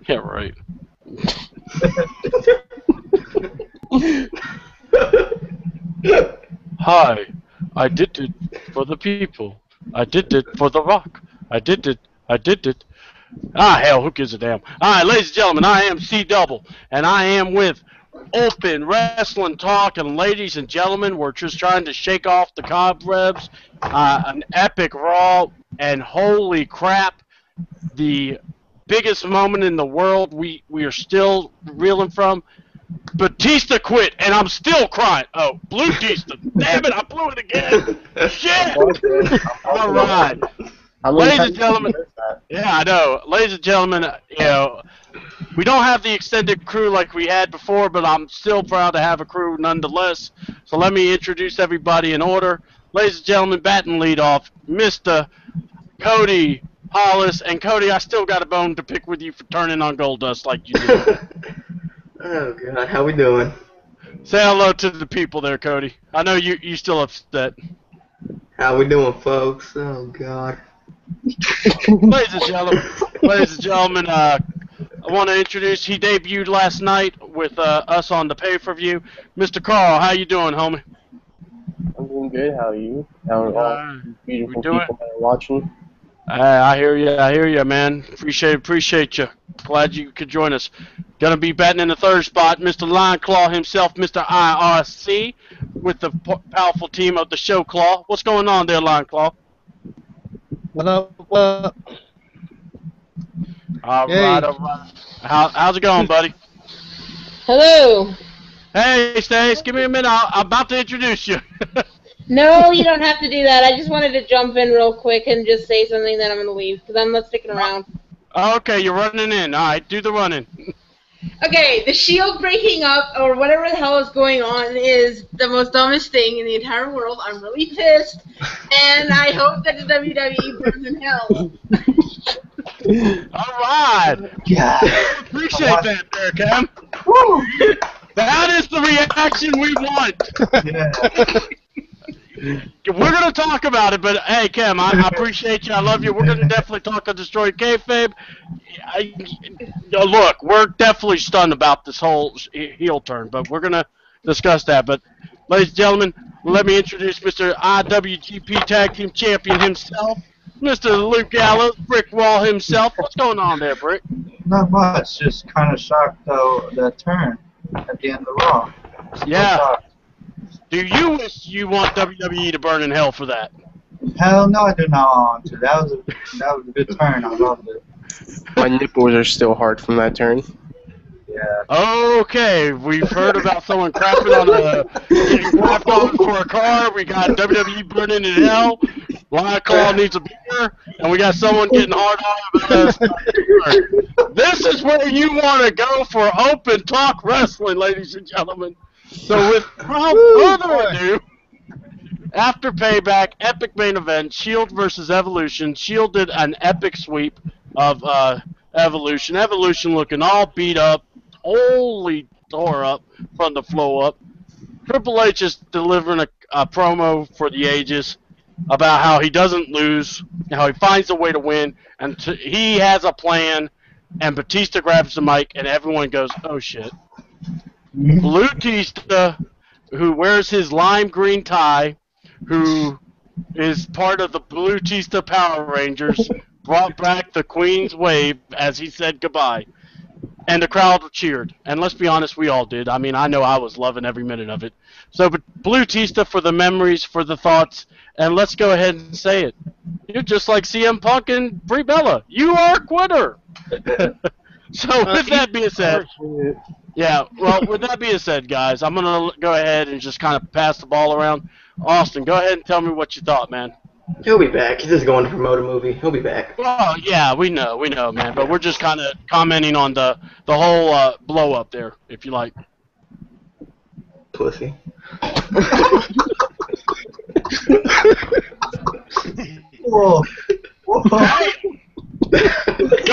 Yeah, right. Hi, I did it for the people. I did it for the rock. I did it. I did it. Ah, hell, who gives a damn? All right, ladies and gentlemen, I am C Double, and I am with Open Wrestling Talk. And ladies and gentlemen, we're just trying to shake off the cobwebs. An epic Raw, and holy crap, the biggest moment in the world we are still reeling from. Batista quit, and I'm still crying. Oh, Blue Tista. Damn it, I blew it again. Shit. All right. Ladies and gentlemen. Yeah, I know. Ladies and gentlemen, we don't have the extended crew like we had before, but I'm still proud to have a crew nonetheless. So let me introduce everybody in order. Ladies and gentlemen, batting lead off, Mr. Cody Hollis. And Cody, I still got a bone to pick with you for turning on Goldust like you did. Oh God, how we doing? Say hello to the people there, Cody. I know you still upset. How we doing, folks? Oh God. Ladies and gentlemen, I want to introduce. He debuted last night with us on the pay-per-view. Mr. Carl, how you doing, homie? I'm doing good. How are you? How are all beautiful people that are watching? I hear you, man. Appreciate you. Glad you could join us. Gonna be batting in the third spot, Mr. Lion Claw himself, Mr. IRC, with the powerful team of the Show Claw. What's going on there, Lion Claw? What up? What up? All right. How's it going, buddy? Hello. Hey, Stace, give me a minute. I'm about to introduce you. No, you don't have to do that. I just wanted to jump in real quick and just say something, then I'm going to leave, because I'm not sticking around. Okay, you're running in. All right, do the running. Okay, the Shield breaking up, or whatever the hell is going on, is the most dumbest thing in the entire world. I'm really pissed, and I hope that the WWE burns in hell. All right. Yeah. Appreciate that there, Cam. That is the reaction we want. Yeah. We're going to talk about it, but hey, Cam, I appreciate you. I love you. We're going to definitely talk on Destroyed Kayfabe. Look, we're definitely stunned about this whole heel turn, but we're going to discuss that. But, ladies and gentlemen, let me introduce Mr. IWGP Tag Team Champion himself, Mr. Luke Gallows, Brick Wall himself. What's going on there, Brick? Not much. Just kind of shocked, though, that turn at the end of the Raw. Yeah. Do you wish you want WWE to burn in hell for that? Hell no, I do not want to. That was a good turn. I loved it. My nipples are still hard from that turn. Yeah. Okay, we've heard about someone getting crapped on for a car. We got WWE burning in hell. Lion Claw needs a beer, and we got someone getting hard on about us. This is where you want to go for open talk wrestling, ladies and gentlemen. So without further ado, after Payback, epic main event, Shield versus Evolution. Shield did an epic sweep of Evolution. Evolution looking all beat up, totally tore up from the flow up. Triple H is delivering a promo for the ages about how he doesn't lose, how he finds a way to win, and he has a plan. And Batista grabs the mic, and everyone goes, "Oh shit!" Blue Tista, who wears his lime green tie, who is part of the Blue Tista Power Rangers, brought back the Queen's Wave as he said goodbye. And the crowd cheered. And let's be honest, we all did. I mean, I know I was loving every minute of it. So, but Blue Tista for the memories, for the thoughts, and let's go ahead and say it. You're just like CM Punk and Brie Bella. You are a quitter. So with that being said, yeah, well, with that being said, guys, I'm going to go ahead and just kind of pass the ball around. Austin, go ahead and tell me what you thought, man. He'll be back. He's just going to promote a movie. He'll be back. Well, yeah, we know, man, but we're just kind of commenting on the whole blow up there, if you like. Pussy. Whoa. Go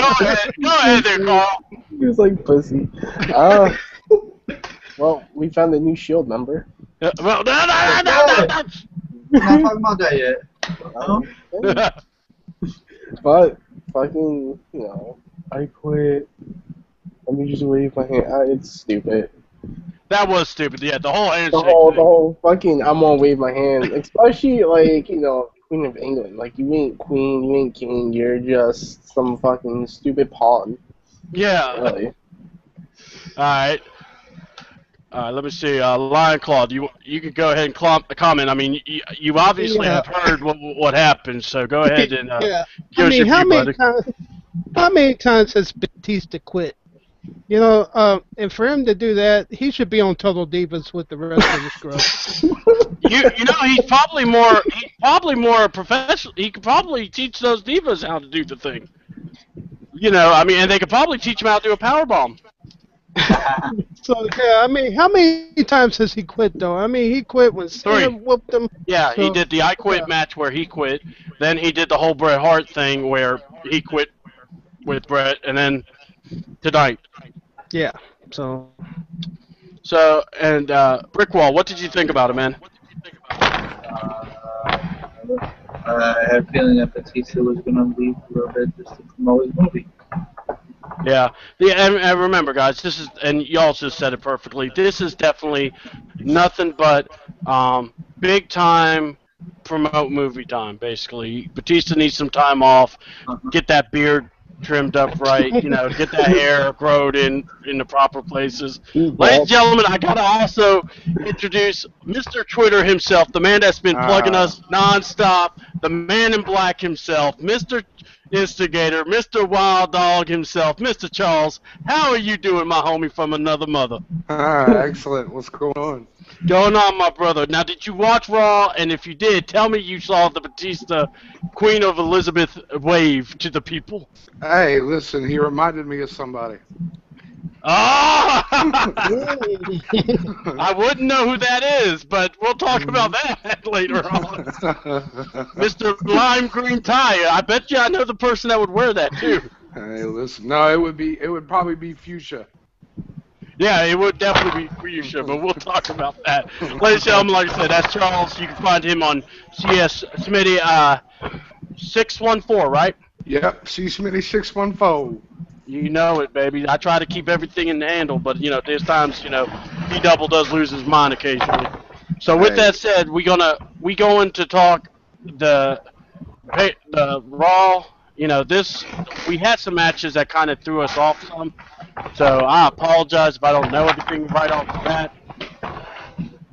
ahead there, Carl. He was like pussy. Well, we found a new Shield member. Well, no. We're not talking about that yet. But fucking, I quit. just wave my hand. It's stupid. That was stupid. Yeah, the whole handshake. The whole fucking I'm gonna wave my hand. Especially like, you know, Queen of England. Like you ain't queen, you ain't king, you're just some fucking stupid pawn. Yeah. Really. Alright. Let me see. Lion Claw, you can go ahead and comment. I mean, you obviously have heard what happened, so go ahead and give us your view, buddy. How many times has Batista quit? You know, and for him to do that, he should be on Total Divas with the rest of the scrub. you know, he's probably more professional. He could probably teach those divas how to do the thing. You know, I mean, and they could probably teach him how to do a powerbomb. So yeah, I mean, how many times has he quit though? I mean, he quit when Sam whooped him. Yeah, so, he did the I Quit match where he quit. Then he did the whole Bret Hart thing where he quit with Bret, and then tonight. Yeah. So and Brickwall, what did you think about it, man? I had a feeling that Batista was going to leave a little bit just to promote his movie. Yeah, and remember, guys, this is, and y'all just said it perfectly. This is definitely nothing but big time promote movie time. Basically, Batista needs some time off, get that beard trimmed up right, you know, get that hair growed in the proper places. Ladies and gentlemen, I gotta also introduce Mr. Twitter himself, the man that's been plugging us nonstop, the man in black himself, Mr. Instigator, Mr. Wild Dog himself, Mr. Charles. How are you doing, my homie from another mother? Excellent. What's going on? Going on, my brother. Now, did you watch Raw? And if you did, tell me you saw the Batista Queen of Elizabeth wave to the people. Hey, listen, he reminded me of somebody. Ah! I wouldn't know who that is, but we'll talk about that later on. Mr. Lime Green Tie. I bet you I know the person that would wear that too. Hey, listen. No, it would probably be Fuchsia. Yeah, it would definitely be Fuchsia, but we'll talk about that. Ladies and gentlemen, like I said, that's Charles. You can find him on CS Smitty 614, right? Yep, C Smitty 614. You know it, baby. I try to keep everything in the handle, but, you know, there's times, you know, D-Double does lose his mind occasionally. So with that said, we going to talk the Raw. You know, we had some matches that kind of threw us off some. So I apologize if I don't know everything right off the bat.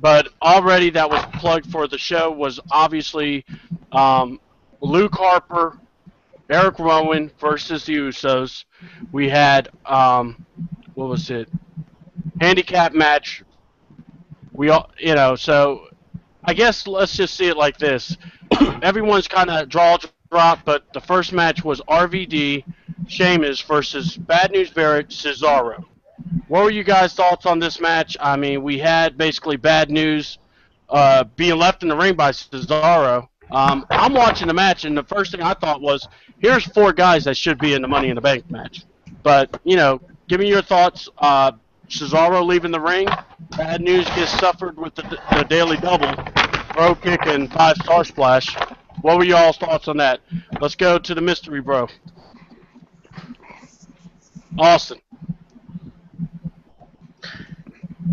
But already that was plugged for the show was obviously Luke Harper, Eric Rowan versus the Usos. We had, what was it? Handicap match. We all, you know, so I guess let's just see it like this. Everyone's kind of drop, but the first match was RVD, Sheamus versus Bad News Barrett, Cesaro. What were you guys' thoughts on this match? I mean, we had basically Bad News being left in the ring by Cesaro. I'm watching the match, and the first thing I thought was, here's 4 guys that should be in the Money in the Bank match. But, you know, give me your thoughts. Cesaro leaving the ring. Bad News gets suffered with the Daily Double, Bro Kick, and 5-star Splash. What were y'all's thoughts on that? Let's go to the mystery bro. Austin.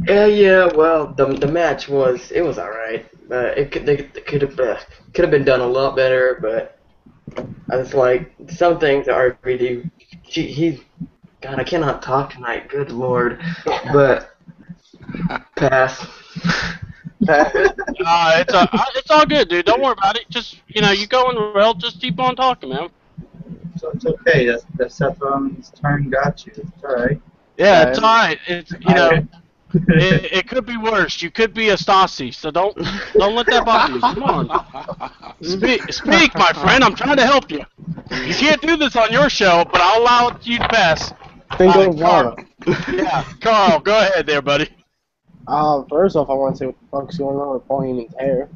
Yeah. Well, the match was alright. It could have been done a lot better, but I was like, some things that RVD, he's God, I cannot talk tonight. Good Lord, but pass. It's all good, dude. Don't worry about it. Just, you know, you go in the rail, just keep on talking, man. So it's okay. That Seth Rollins' turn got you. It's all right. Yeah, it's all right. It's, you know, it could be worse. You could be a Stasi, so don't let that bother you. Come on, speak, my friend. I'm trying to help you. You can't do this on your show, but I'll allow you to pass. Carl. Yeah, Carl, go ahead there, buddy. First off, I want to say what the fuck's going on with Paul Heyman's hair.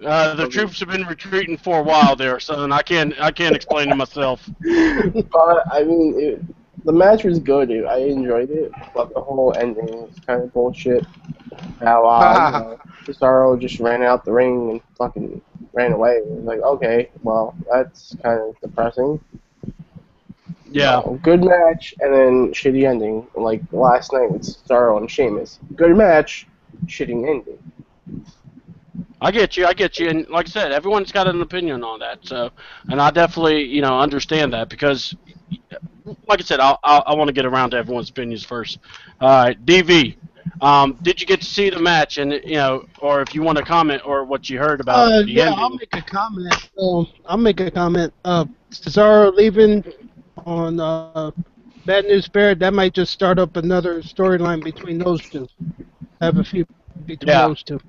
The troops have been retreating for a while there, son. I can't explain it myself. But I mean, the match was good, dude. I enjoyed it, but the whole ending was kind of bullshit. How Cesaro just ran out the ring and fucking ran away. It was like, okay, well, that's kind of depressing. Yeah. Good match, and then shitty ending. Like last night with Cesaro and Sheamus. Good match, shitty ending. I get you, and like I said, everyone's got an opinion on that. So, and I definitely, understand that because, like I said, I want to get around to everyone's opinions first. All right, DV, did you get to see the match, and or if you want to comment or what you heard about the Yeah, ending? I'll make a comment. Cesaro leaving on Bad News Bear. That might just start up another storyline between those two. Have a few between those two.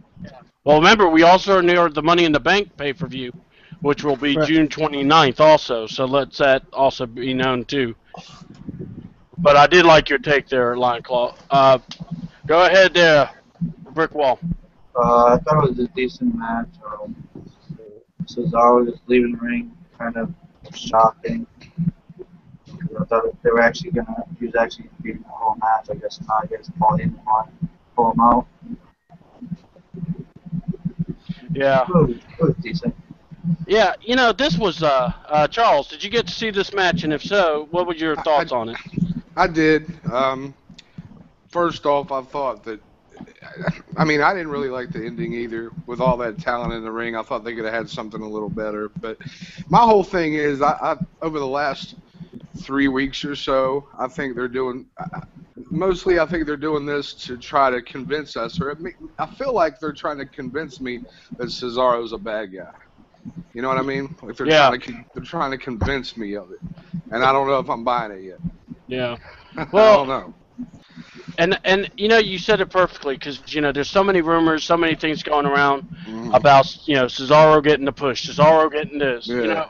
Well, remember, we also are near the Money in the Bank pay-per-view, which will be Right. June 29th also, so let's that also be known too. But I did like your take there, Lion Claw. Go ahead there, Brick Wall. I thought it was a decent match. Cesaro just leaving the ring, kind of shocking. I thought he was actually beating the whole match. I guess not. I guess Paul Heyman wanted to pull him out. Yeah. It was decent. Yeah, this was, Charles, did you get to see this match? And if so, what were your thoughts on it? I did. First off, I thought that. I didn't really like the ending either. With all that talent in the ring, I thought they could have had something a little better. But my whole thing is, I over the last 3 weeks or so, I think they're doing. Mostly, I think they're doing this to try to convince us, or I feel like they're trying to convince me that Cesaro's a bad guy. You know what I mean? Like they're trying to convince me of it, and I don't know if I'm buying it yet. Yeah. Well, I don't know. And you said it perfectly because there's so many rumors, so many things going around about Cesaro getting the push, Cesaro getting this. Yeah.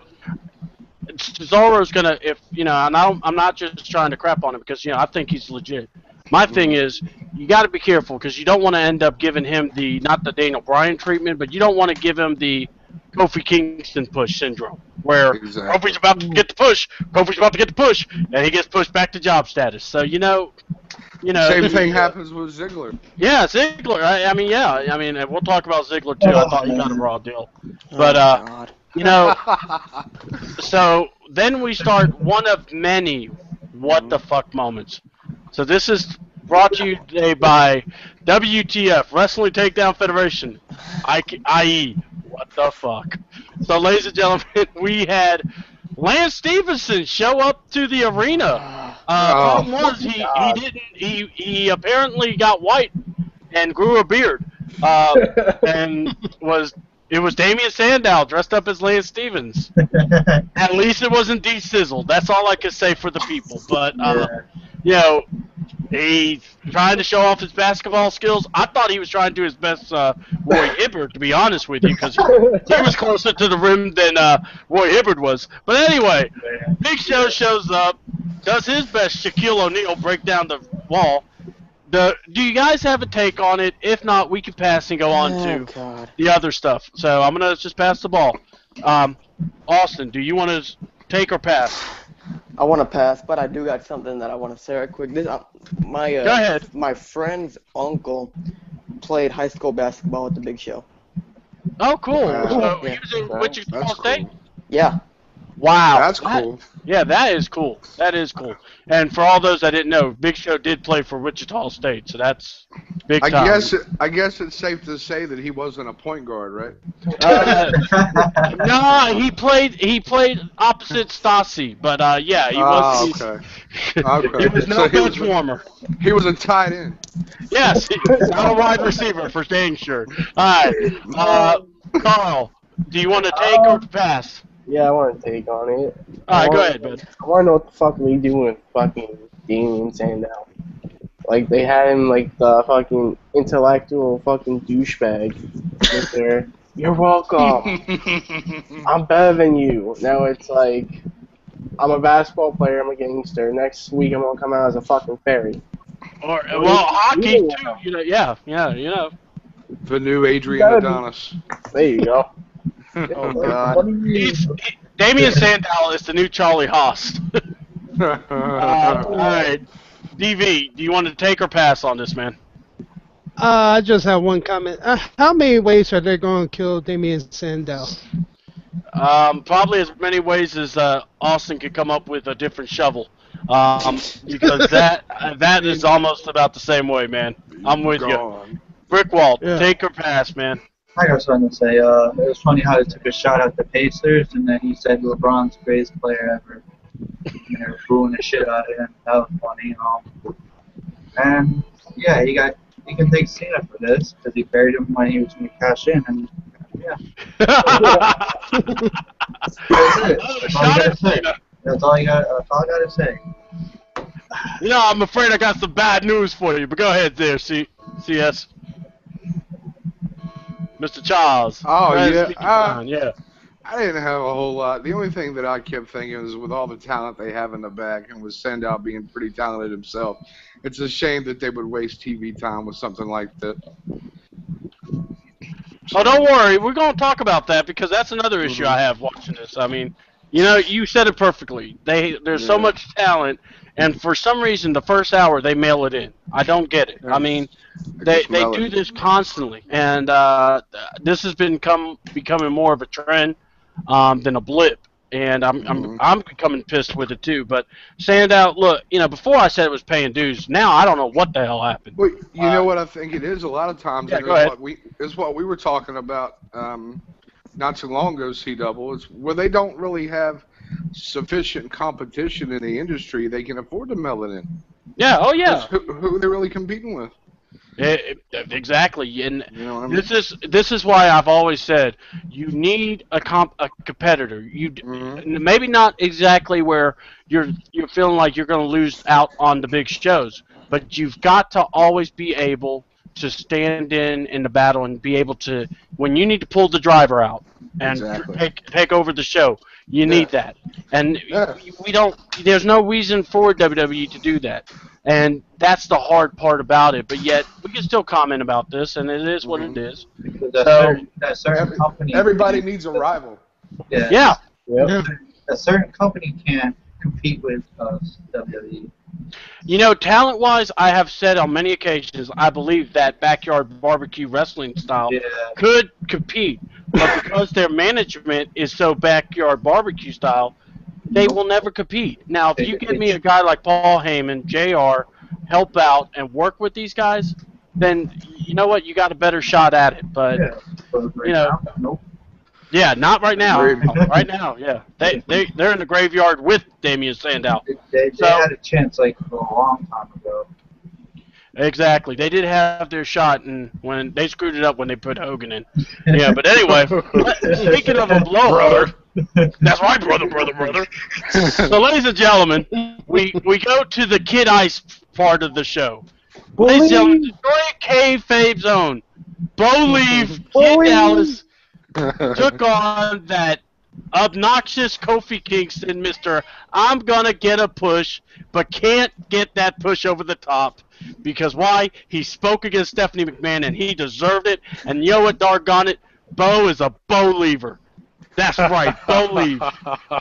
Cesaro's gonna and I'm not just trying to crap on him because I think he's legit. My thing is you got to be careful because you don't want to end up giving him not the Daniel Bryan treatment, but you don't want to give him the Kofi Kingston push syndrome where Kofi's about to get the push, and he gets pushed back to job status. So Same thing happens with Ziggler. Yeah, Ziggler. And we'll talk about Ziggler too. I thought he got a raw deal, but so then we start one of many what the fuck moments. So this is brought to you today by WTF, Wrestling Takedown Federation, i.e. what the fuck. So ladies and gentlemen, we had Lance Stevenson show up to the arena. Problem was he apparently got white and grew a beard, and it was Damian Sandow dressed up as Lance Stevens. At least it wasn't de-sizzled. That's all I can say for the people. But he's trying to show off his basketball skills. I thought he was trying to do his best Roy Hibbert, to be honest with you, because he was closer to the rim than Roy Hibbert was. But anyway, Big Show shows up, does his best Shaquille O'Neal break down the wall. Do you guys have a take on it? If not, we can pass and go on to the other stuff. So I'm going to just pass the ball. Austin, do you want to take or pass? I want to pass, but I do got something that I want to say right quick. Go ahead. My friend's uncle played high school basketball at the Big Show. Oh, cool. So Yeah. he was in Wichita State? Cool. Yeah. Wow. That's cool. Yeah, that is cool. That is cool. And for all those that didn't know, Big Show did play for Wichita State, so that's big time. I guess it's safe to say that he wasn't a point guard, right? No, he played opposite Stassi, but yeah, he was. Okay. He was no bench warmer. He was a tight end. Yes, not a wide receiver for staying sure. All right, Carl, do you want to take or pass? Yeah, I want to take on it. All right, go ahead, bud. I want to know what the fuck they doing with fucking Damian Sandow. Like, they had him like the fucking intellectual fucking douchebag. There. You're welcome. I'm better than you. Now it's like, I'm a basketball player, I'm a gangster. Next week I'm going to come out as a fucking fairy. Or hockey too. Yeah. The new Adrian Adonis. There you go. Oh, God. Damian Sandow is the new Charlie Haas. All right, DV, do you want to take or pass on this, man? I just have one comment. How many ways are they going to kill Damian Sandow? Probably as many ways as Austin could come up with a different shovel. Because that is almost about the same way, man. I'm with you. Gone. Brickwall, Yeah. take or pass, man. I got something to say. It was funny how they took a shot at the Pacers, and then he said LeBron's the greatest player ever. And they were booing the shit out of him. That was funny, And yeah, he can thank Cena for this because he buried him when he was going to cash in, and yeah, that's it. That's all you gotta say. That's all I gotta say. You know, I'm afraid I got some bad news for you, but go ahead there, CS. Mr. Charles. Oh, Go ahead and yeah. speak your mind, yeah. I didn't have a whole lot. The only thing that I kept thinking was with all the talent they have in the back, and with Sandow being pretty talented himself, it's a shame that they would waste TV time with something like that. Oh, don't worry. We're going to talk about that because that's another issue I have watching this. I mean, you know, you said it perfectly. There's so much talent, and for some reason, the first hour, they mail it in. I don't get it. I mean, they do this constantly, and this has becoming more of a trend than a blip. And I'm becoming pissed with it too. But Sandow, look, you know, before I said it was paying dues. Now I don't know what the hell happened. Well, you know what I think it is? A lot of times, Yeah, and go ahead. it's what we were talking about not too long ago, C-Double. It's where they don't really have sufficient competition in the industry. They can afford to mail it in. Yeah. Oh yeah. Who are they really competing with? Exactly, and You know what I mean? this is why I've always said you need a competitor. Maybe not exactly where you're feeling like you're going to lose out on the big shows, but you've got to always be able to stand in the battle and be able to, when you need to pull the driver out and Exactly. take over the show. You need that, and we don't. There's no reason for WWE to do that, and that's the hard part about it. But yet we can still comment about this, and it is what it is. Because So- that certain company. Everybody needs a rival. Yeah. Yeah. A certain company can't compete with WWE. You know, talent-wise, I have said on many occasions, I believe that backyard barbecue wrestling style Yeah. could compete, but because their management is so backyard barbecue style, they will never compete. Now, if you give me a guy like Paul Heyman, JR, help out and work with these guys, then you know what, you got a better shot at it. But Yeah. But right you know, now, nope. yeah, not right now. Right. Right now, yeah, they're in the graveyard with Damian Sandow. They So- had a chance like a long time ago. Exactly. They did have their shot, and when they screwed it up when they put Hogan in. Yeah, but anyway, speaking of a blow, that's right, brother. So, ladies and gentlemen, we go to the Kid Ice part of the show. Ladies and gentlemen, Detroit Kayfabe Zone. Bo Leave, Kid Dallas took on that obnoxious Kofi Kingston, Mr. I'm gonna get a push, but can't get that push over the top. Because why? He spoke against Stephanie McMahon, and he deserved it. And you know what, doggone it? Bo is a Bo Leaver. That's right, Bo Leave.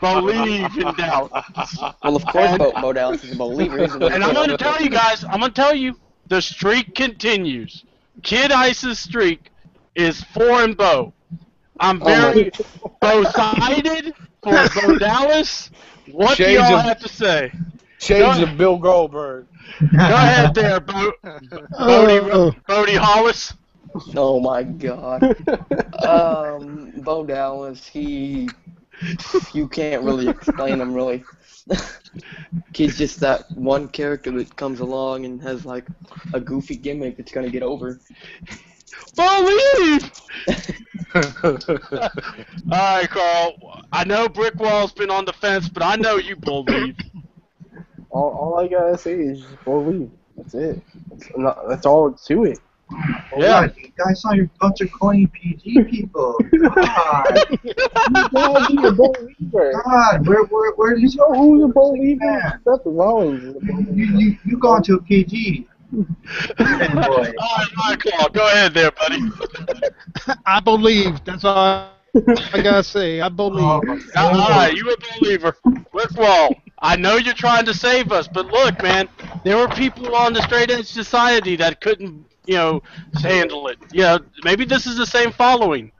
Believe in doubt. Well, of course, Bo Dallas is a believer. He's a And I'm going to tell you guys, the streak continues. Kid Ice's streak is 4-Bo. I'm very Bo-sided for Bo Dallas. What do Shades y'all of- have to say? Shades of Bill Goldberg. Go ahead there, Bodie Hollis. Oh my God. Bo Dallas, you can't really explain him really. He's just that one character that comes along and has like a goofy gimmick that's gonna get over. Believe! Alright, Carl. I know Brickwall's been on the fence, but I know you believe. All I gotta say is just believe. That's it. That's all to it. Oh, Yeah. God, you guys saw your bunch of corny PG people. God, You gotta be a believer. God, where did You know who's a believer? Man. Seth Rollins is a believer. You gone to a PG. Fanboy. Alright, Carl. Go ahead there, buddy. I believe. That's all I gotta say. I believe. Oh, my Alright, you a believer. Brickwall, I know you're trying to save us, but look, man, there were people on the Straight Edge Society that couldn't, handle it. Maybe this is the same following.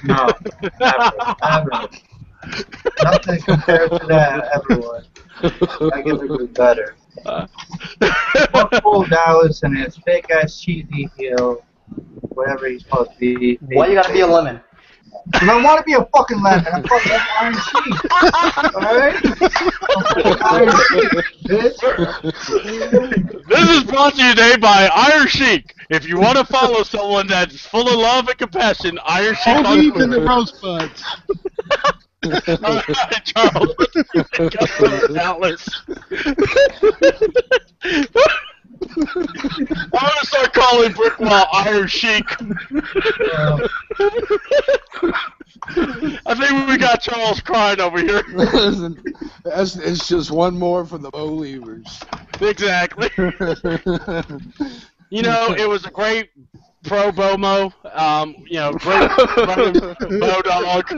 No, ever. Nothing compared to that ever was. I give it better. Fuck Paul Dallas and his fake ass cheesy heel, whatever he's supposed to be. Why you gotta be a lemon? Because I want to be a fucking lemon. I'm fucking Iron Sheik. Alright? I'm Iron Sheik, bitch. This is brought to you today by Iron Sheik. If you want to follow someone that's full of love and compassion, Iron Sheik on Only to the Twitter. rosebuds. All right, Charles. Dallas. I'm gonna start calling Brickwall Iron Sheik. I think we got Charles crying over here. Listen, it's just one more for the Believers. Exactly. You know, it was a great pro Bomo. You know, great Bo Dog.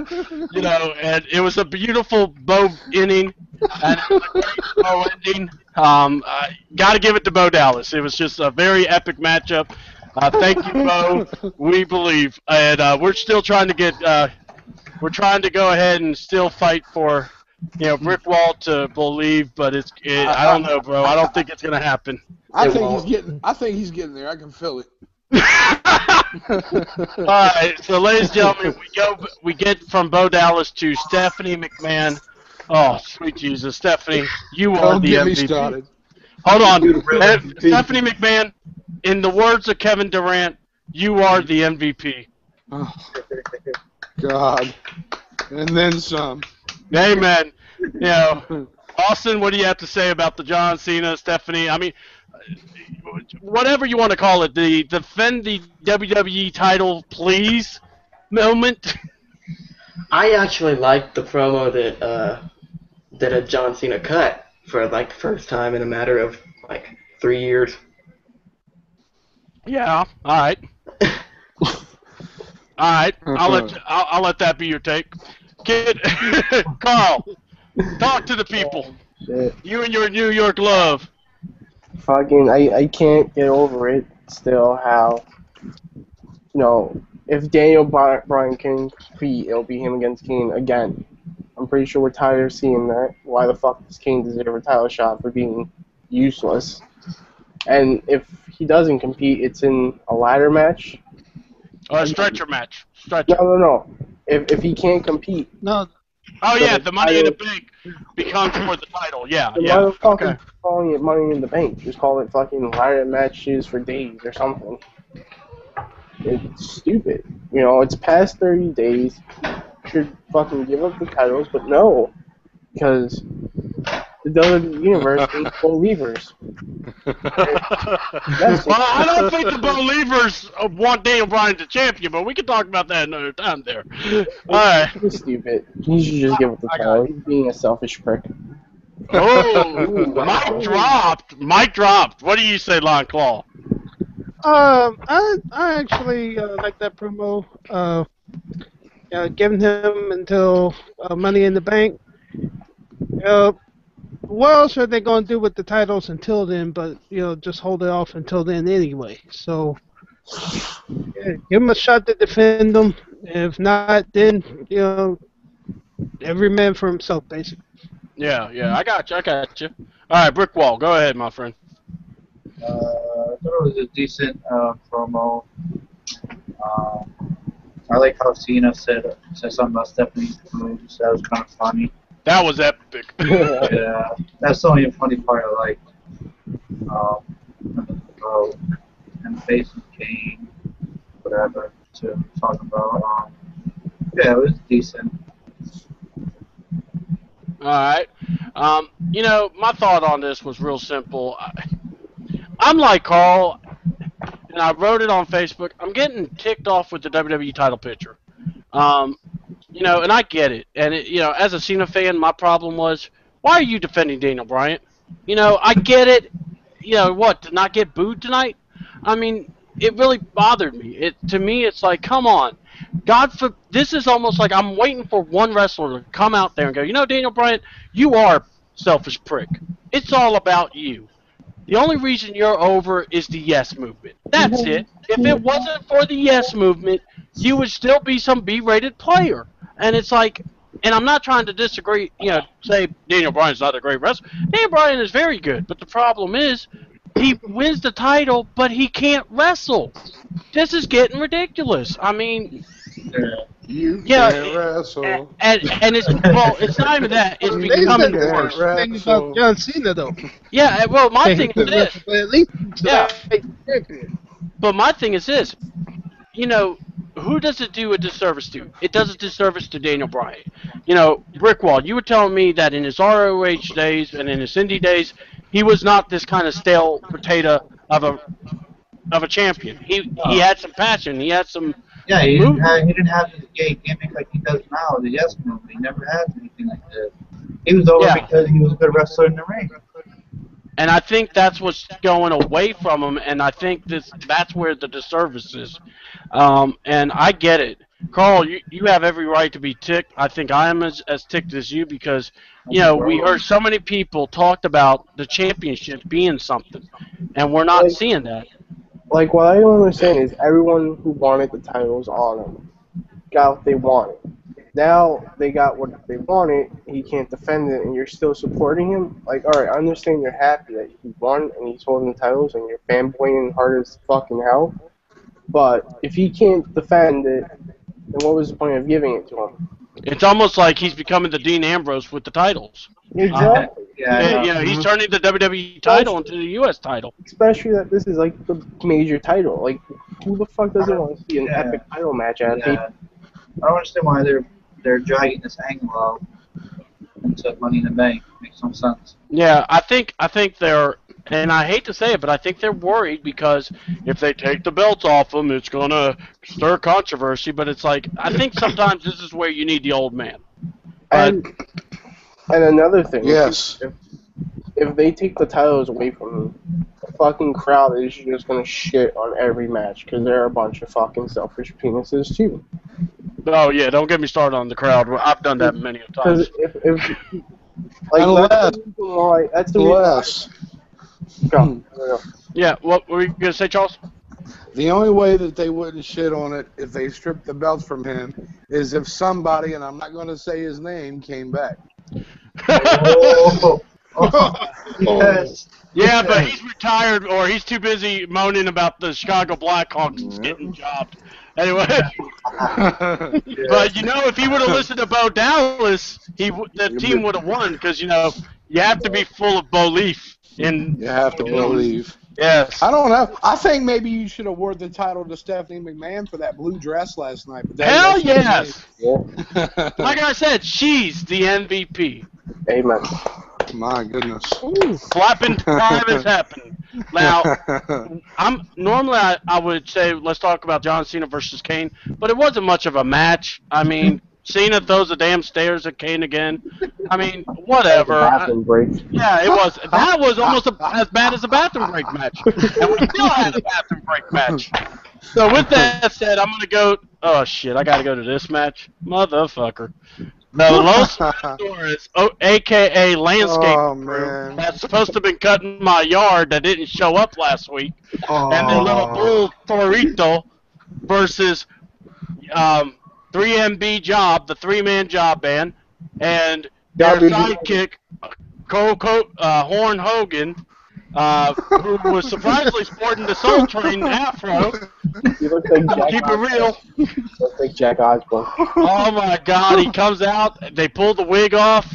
You know, and it was a beautiful Bo inning and a great Bo ending. Got to give it to Bo Dallas. It was just a very epic matchup. Thank you, Bo. We believe, and we're still trying to get. We're trying to go ahead and still fight for, you know, Brickwall to believe, but I don't know, bro. I don't think it's gonna happen. I think he's getting there. I can feel it. All right, so ladies and gentlemen, we get from Bo Dallas to Stephanie McMahon. Oh, sweet Jesus, Stephanie, you are Don't the get me MVP. started. Hold on, Stephanie McMahon. In the words of Kevin Durant, you are the MVP. Oh, God. And then some. Amen. You know, Austin, what do you have to say about the John Cena, Stephanie? I mean, whatever you want to call it, the defend the WWE title, please moment. I actually liked the promo that John Cena cut for like the first time in a matter of like 3 years. Yeah. All right. All right. I'll let that be your take. Kid, Carl, talk to the people. Shit. You and your New York love. Fucking, I can't get over it still how, you know, if Daniel Bryan can compete, it'll be him against Kane again. I'm pretty sure we're tired of seeing that. Why the fuck does Kane deserve a title shot for being useless? And if he doesn't compete, it's in a ladder match. A stretcher match. Stretcher. No. If he can't compete, No, Oh, So yeah, the the Money in the title- Bank becomes for the title. Yeah, then yeah. why the fuck Okay. is calling it Money in the Bank? Just call it fucking ladder matches for days or something. It's stupid. You know, it's past 30 days. Should fucking give up the titles, but no. Because the WWE Universe needs believers. Well, I don't think the believers want Daniel Bryan to champion, but we can talk about that another time there. All right. It's stupid. He should just give up the title. He's being a selfish prick. Oh, mic dropped. Mic dropped. What do you say, Lon Claw? I actually like that promo. Giving him until Money in the Bank. What else are they going to do with the titles until then? But just hold it off until then anyway. So yeah, give him a shot to defend them. If not, then every man for himself, basically. Yeah, I got you. All right, Brickwall, go ahead, my friend. I thought it was a decent promo. I like how Cena said something about Stephanie's moves. That was kind of funny. That was epic. Yeah, that's the only funny part I liked. And facing Kane, whatever, to talk about. Yeah, it was decent. All right. My thought on this was real simple. I'm like Carl, and I wrote it on Facebook. I'm getting ticked off with the WWE title picture. And I get it. And, as a Cena fan, my problem was, why are you defending Daniel Bryan? I get it. To not get booed tonight? I mean, it really bothered me. To me, it's like, come on. This is almost like I'm waiting for one wrestler to come out there and go, Daniel Bryan, you are a selfish prick. It's all about you. The only reason you're over is the Yes Movement. That's it. If it wasn't for the Yes Movement, you would still be some B-rated player. And it's like, and I'm not trying to disagree, say Daniel Bryan's not a great wrestler. Daniel Bryan is very good, but the problem is he wins the title, but he can't wrestle. This is getting ridiculous. I mean, You yeah, can't wrestle. and it's not even that. It's They becoming said worse. the thing about John Cena, though. Yeah, well, my thing is this. But at least Yeah. But my thing is this. Who does it do a disservice to? It does a disservice to Daniel Bryan. Brickwall, you were telling me that in his ROH days and in his indie days, he was not this kind of stale potato of a champion. He had some passion. He had some. Yeah, he movement. didn't have this gay gimmick like he does now, the Yes Movement. He never had anything like that. He was over because he was a good wrestler in the ring. And I think that's what's going away from him, and I think that's where the disservice is. And I get it. Carl, you have every right to be ticked. I think I am as ticked as you because, we heard so many people talked about the championship being something, and we're not seeing that. Like, what I don't understand is everyone who wanted the titles on them got what they wanted. Now they got what they wanted, he can't defend it, and you're still supporting him? Like, alright, I understand you're happy that he won and he's holding the titles and you're fanboying hard as fucking hell, but if he can't defend it, then what was the point of giving it to him? It's almost like he's becoming the Dean Ambrose with the titles. Exactly. He's turning the WWE title into the U.S. title. Especially that this is like the major title. Like, who the fuck doesn't want to see an epic title match out of people? I don't understand why they're dragging this angle out into Money in the Bank. Makes no sense. Yeah, I think they're, and I hate to say it, but I think they're worried because if they take the belts off them, it's gonna stir controversy. But it's like I think sometimes this is where you need the old man. And another thing, Yes. if they take the titles away from them, the fucking crowd is just gonna shit on every match because they're a bunch of fucking selfish penises too. Oh yeah, don't get me started on the crowd. I've done that many times. Because if like Unless- that's the reason Unless Go. Yeah, what were you gonna say, Charles? the only way that they wouldn't shit on it if they stripped the belts from him is if somebody, and I'm not going to say his name, came back. Yes. Yeah, but he's retired or he's too busy moaning about the Chicago Blackhawks getting jobbed. Anyway, but if he would have listened to Bo Dallas, the team would have won because you have to be full of belief in. You have to believe. Yes. I don't know. I think maybe you should award the title to Stephanie McMahon for that blue dress last night. But Hell yes. Yeah. Like I said, she's the MVP. Amen. My goodness. Flapping time has happened. Now, I would say let's talk about John Cena versus Kane, but it wasn't much of a match. I mean, Cena throws the damn stairs at Kane again. I mean, whatever. Bathroom break. Yeah, it was. That was almost as bad as a bathroom break match, and we still had a bathroom break match. So with that said, I'm gonna go. Oh shit, I gotta go to this match, motherfucker. The Los Matadores, a.k.a. Landscape Crew, that's supposed to have been cutting my yard that didn't show up last week, and the little bull Torito versus 3MB Job, the three-man job band, and their sidekick, Horn Hogan, who was surprisingly sporting the Soul Train afro. You look like Jack Keep it real. You look like Jack Osborne. Oh my God! He comes out. They pull the wig off,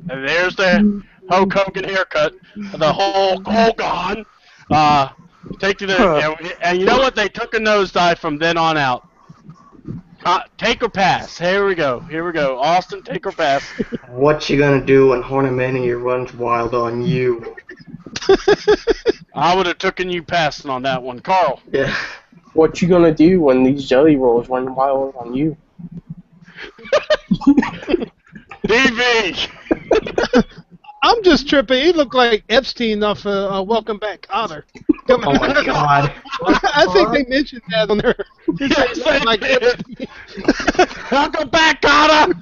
and there's the Hulk Hogan haircut. The Hulk Hogan. Take to the and you know what? They took a nosedive from then on out. Take or pass. Here we go. Austin, take or pass. What you gonna do when Hornamania runs wild on you? I would have taken you passing on that one, Carl. Yeah. What you gonna do when these jelly rolls run wild on you? DV. I'm just tripping. He looked like Epstein off Welcome Back, Otter. Oh my God. I think they mentioned that on there. Yes, they did. Welcome back, Otter.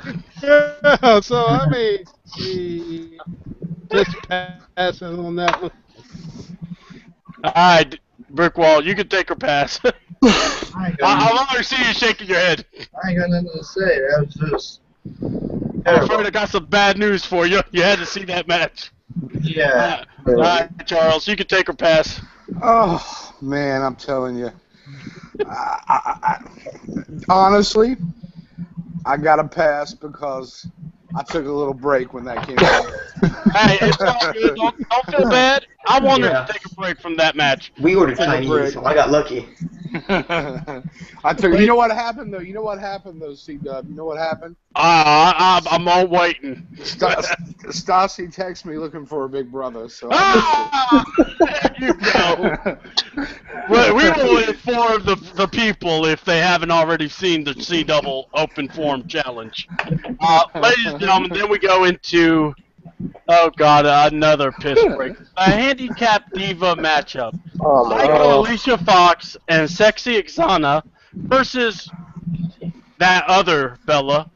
Yeah, so I mean, just passing on that one. All right, Brickwall, you can take or pass. I ain't got I'll nothing- only see you shaking your head. I ain't got nothing to say. That was just I'm terrible. afraid I got some bad news for you. You had to see that match. Yeah. All right, Charles, you can take or pass. Oh man, I'm telling you. Honestly, I got to pass because I took a little break when that came out. Hey, it's all good. Don't feel bad. I wanted Yeah. to take a break from that match. We ordered Take a break. Chinese, so I got lucky. I took. You know what happened though? You know what happened though, C-Dub? You know what happened? I'm all waiting. Stassi texted me looking for a big brother, so. There you go. Well, we will inform the people if they haven't already seen the C-Double Open Forum Challenge. Ladies and gentlemen, then we go into, oh God, another piss break. A handicap diva matchup. Oh my Psycho god. Alicia Fox and Sexy Ixana versus that other Bella.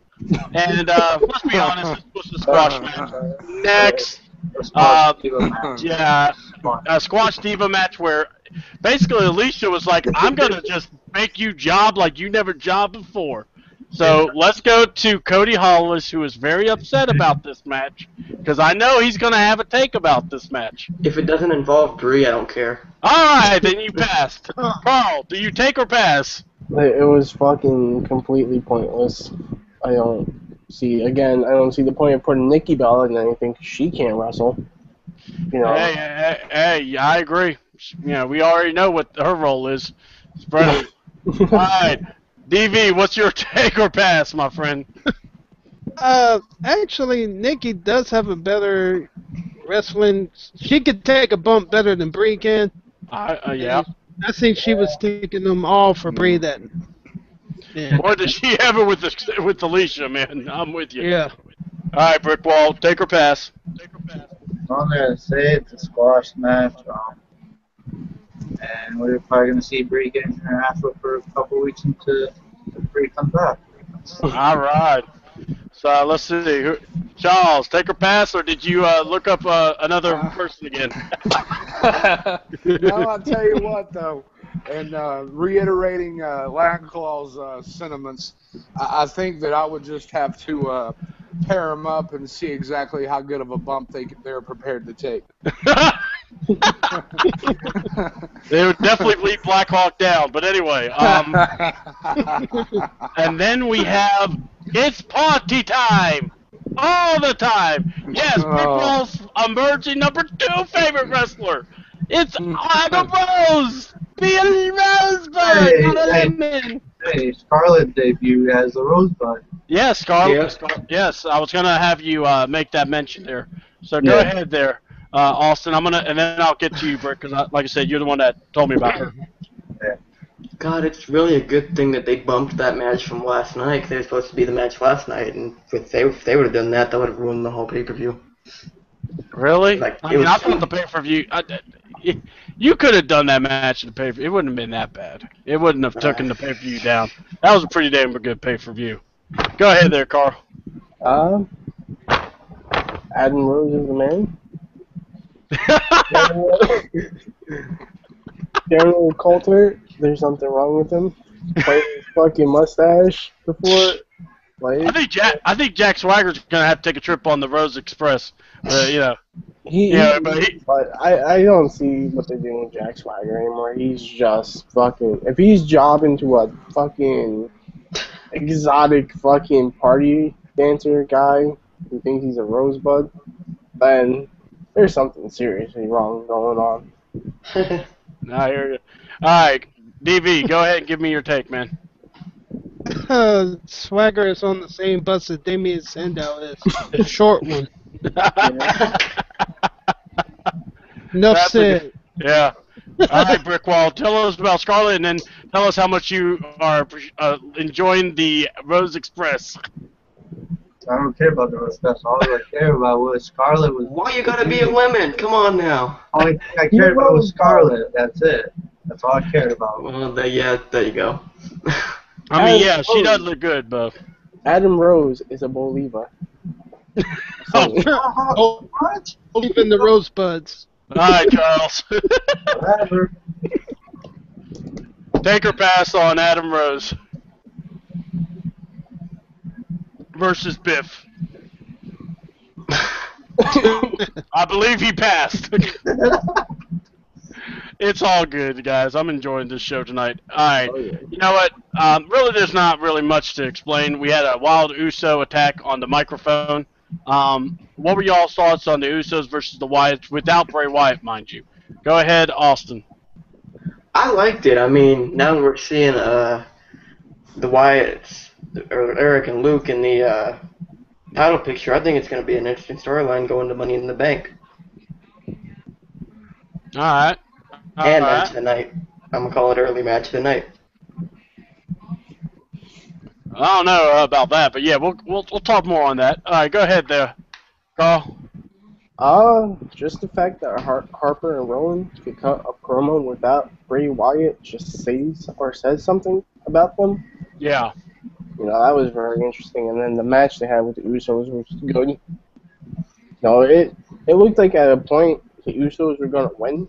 And let's be honest, this was a squash match. Next, yeah, a squash diva match where basically Alicia was like, I'm going to just make you job like you never jobbed before. So let's go to Cody Hollis, who is very upset about this match, because I know he's going to have a take about this match. If it doesn't involve Brie, I don't care. Alright, then you passed. Carl, do you take or pass? It was fucking completely pointless. I don't see the point of putting Nikki Bella in anything 'cause she can't wrestle. You know. Hey, I agree. You know, we already know what her role is. Spread it. Alright, DV, what's your take or pass, my friend? Actually, Nikki does have a better wrestling. She could take a bump better than Brie can. Yeah. I think she was taking them all for Brie then. Yeah. Boy, does she ever with Alicia, man. I'm with you. Yeah. Alright, Brickwall, take or pass. I'm gonna say it's a squash match. And we're probably gonna see Brie getting her ass whipped for a couple weeks until Brie comes back. Alright. So let's see. Charles, take or pass, or did you look up another person again? No, I'll tell you what, though, and reiterating Landclaw's sentiments, I think that I would just have to pair them up and see exactly how good of a bump they're prepared to take. They would definitely leave Black Hawk down, but anyway. And then we have, it's party time! All the time! Yes, Brickwall's emerging number 2 favorite wrestler! It's Ida Rose! The Rosebud! Hey, Scarlett debuted as the Rosebud. Yes, Scarlett. Yeah. Yes, I was gonna have you make that mention there. So go Yeah. ahead there, Austin. And then I'll get to you, Brick, because like I said, you're the one that told me about her. God, it's really a good thing that they bumped that match from last night, because they were supposed to be the match last night, and if they would have done that, that would have ruined the whole pay-per-view. Really? Like, I it mean, was- I thought the pay-per-view. You could have done that match in the pay-per-view. It wouldn't have been that bad. It wouldn't have taken the pay-per-view down. That was a pretty damn good pay-per-view. Go ahead there, Carl. Adam Rose is the man. Daniel Coulter, there's something wrong with him. Played his fucking mustache before. Like, I think Jack Swagger's gonna have to take a trip on the Rose Express. You know. But I don't see what they're doing with Jack Swagger anymore. He's just fucking. If he's jobbing to a fucking exotic fucking party dancer guy who thinks he's a rosebud, then there's something seriously wrong going on. I hear you. All right, DV, go ahead and give me your take, man. Swagger is on the same bus as Damien Sandow is. The short one. Enough That's said. Yeah. All right, Brickwall, tell us about Scarlett, and then tell us how much you are enjoying the Rose Express. I don't care about the Rose Express. All I care about was Scarlett was. Why you gotta be a lemon? Come on now. Only thing I cared about was Scarlett. That's it. That's all I cared about. Well, there you go. I mean, yeah, she does look good, but... Adam Rose is a believer. Oh, What? even the rosebuds. All right, Charles. Whatever. Take or pass on Adam Rose versus Biff. I believe he passed. It's all good, guys. I'm enjoying this show tonight. All right. Oh, yeah. You know what? Really, there's not really much to explain. We had a wild Uso attack on the microphone. What were y'all's thoughts on the Usos versus the Wyatts without Bray Wyatt, mind you? Go ahead, Austin. I liked it. I mean, now we're seeing the Wyatts, or Eric and Luke in the title picture. I think it's going to be an interesting storyline going to Money in the Bank. All right. And match of the night. I'm going to call it early match of the night. I don't know about that, but yeah, we'll talk more on that. All right, go ahead there, Carl. Just the fact that Harper and Rowan could cut a promo without Bray Wyatt just says or says something about them. Yeah. You know, that was very interesting. And then the match they had with the Usos was good. No, it looked like at a point the Usos were gonna win,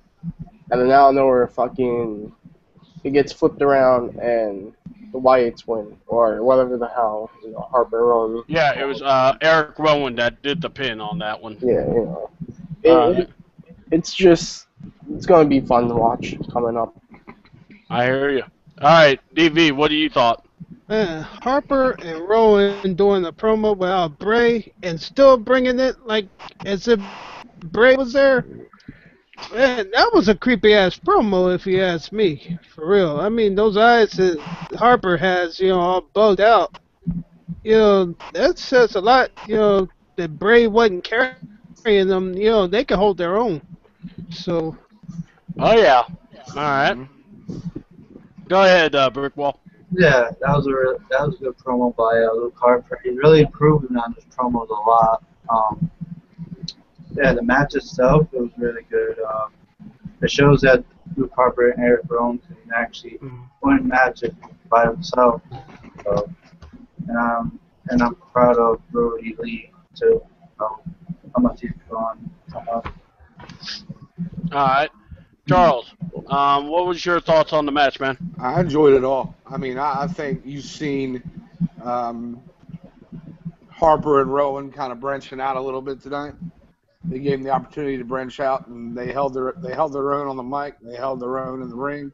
and then out of nowhere, fucking, it gets flipped around and the Wyatts win, or whatever the hell, you know, Harper and Rowan. Yeah, it was Eric Rowan that did the pin on that one. Yeah, you know, it's gonna be fun to watch coming up. I hear you. All right, DV, what do you thought? Harper and Rowan doing a promo without Bray and still bringing it like as if Bray was there. Man, that was a creepy ass promo if you ask me. For real. I mean, those eyes that Harper has, you know, all bugged out. You know, that says a lot, you know, that Bray wasn't carrying them. You know, they could hold their own. So. Oh, yeah. All right. Go ahead, Brickwall. Yeah, that was a good promo by Luke Harper. He's really improving on his promos a lot. Yeah, the match itself was really good. It shows that Luke Harper and Eric Rowan can actually win matches by themselves. So, and I'm proud of Brody Lee too. How much he's gone. All right. Charles, what was your thoughts on the match, man? I enjoyed it all. I mean, I think you've seen Harper and Rowan kind of branching out a little bit tonight. They gave them the opportunity to branch out, and they held their own on the mic. They held their own in the ring.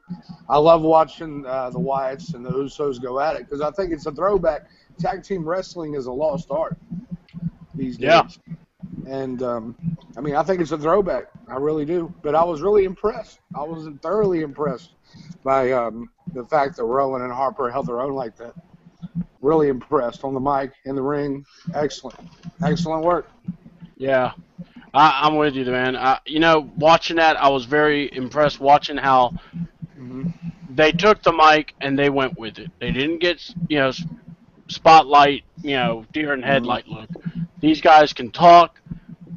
I love watching the Wyatts and the Usos go at it because I think it's a throwback. Tag team wrestling is a lost art these days. Yeah. And, I mean, I think it's a throwback. I really do. But I was really impressed. I was thoroughly impressed by the fact that Rowan and Harper held their own like that. Really impressed on the mic, in the ring. Excellent. Excellent work. Yeah. I'm with you, man. You know, watching that, I was very impressed watching how they took the mic and they went with it. They didn't get, you know, spotlight, you know, deer in headlight look. These guys can talk.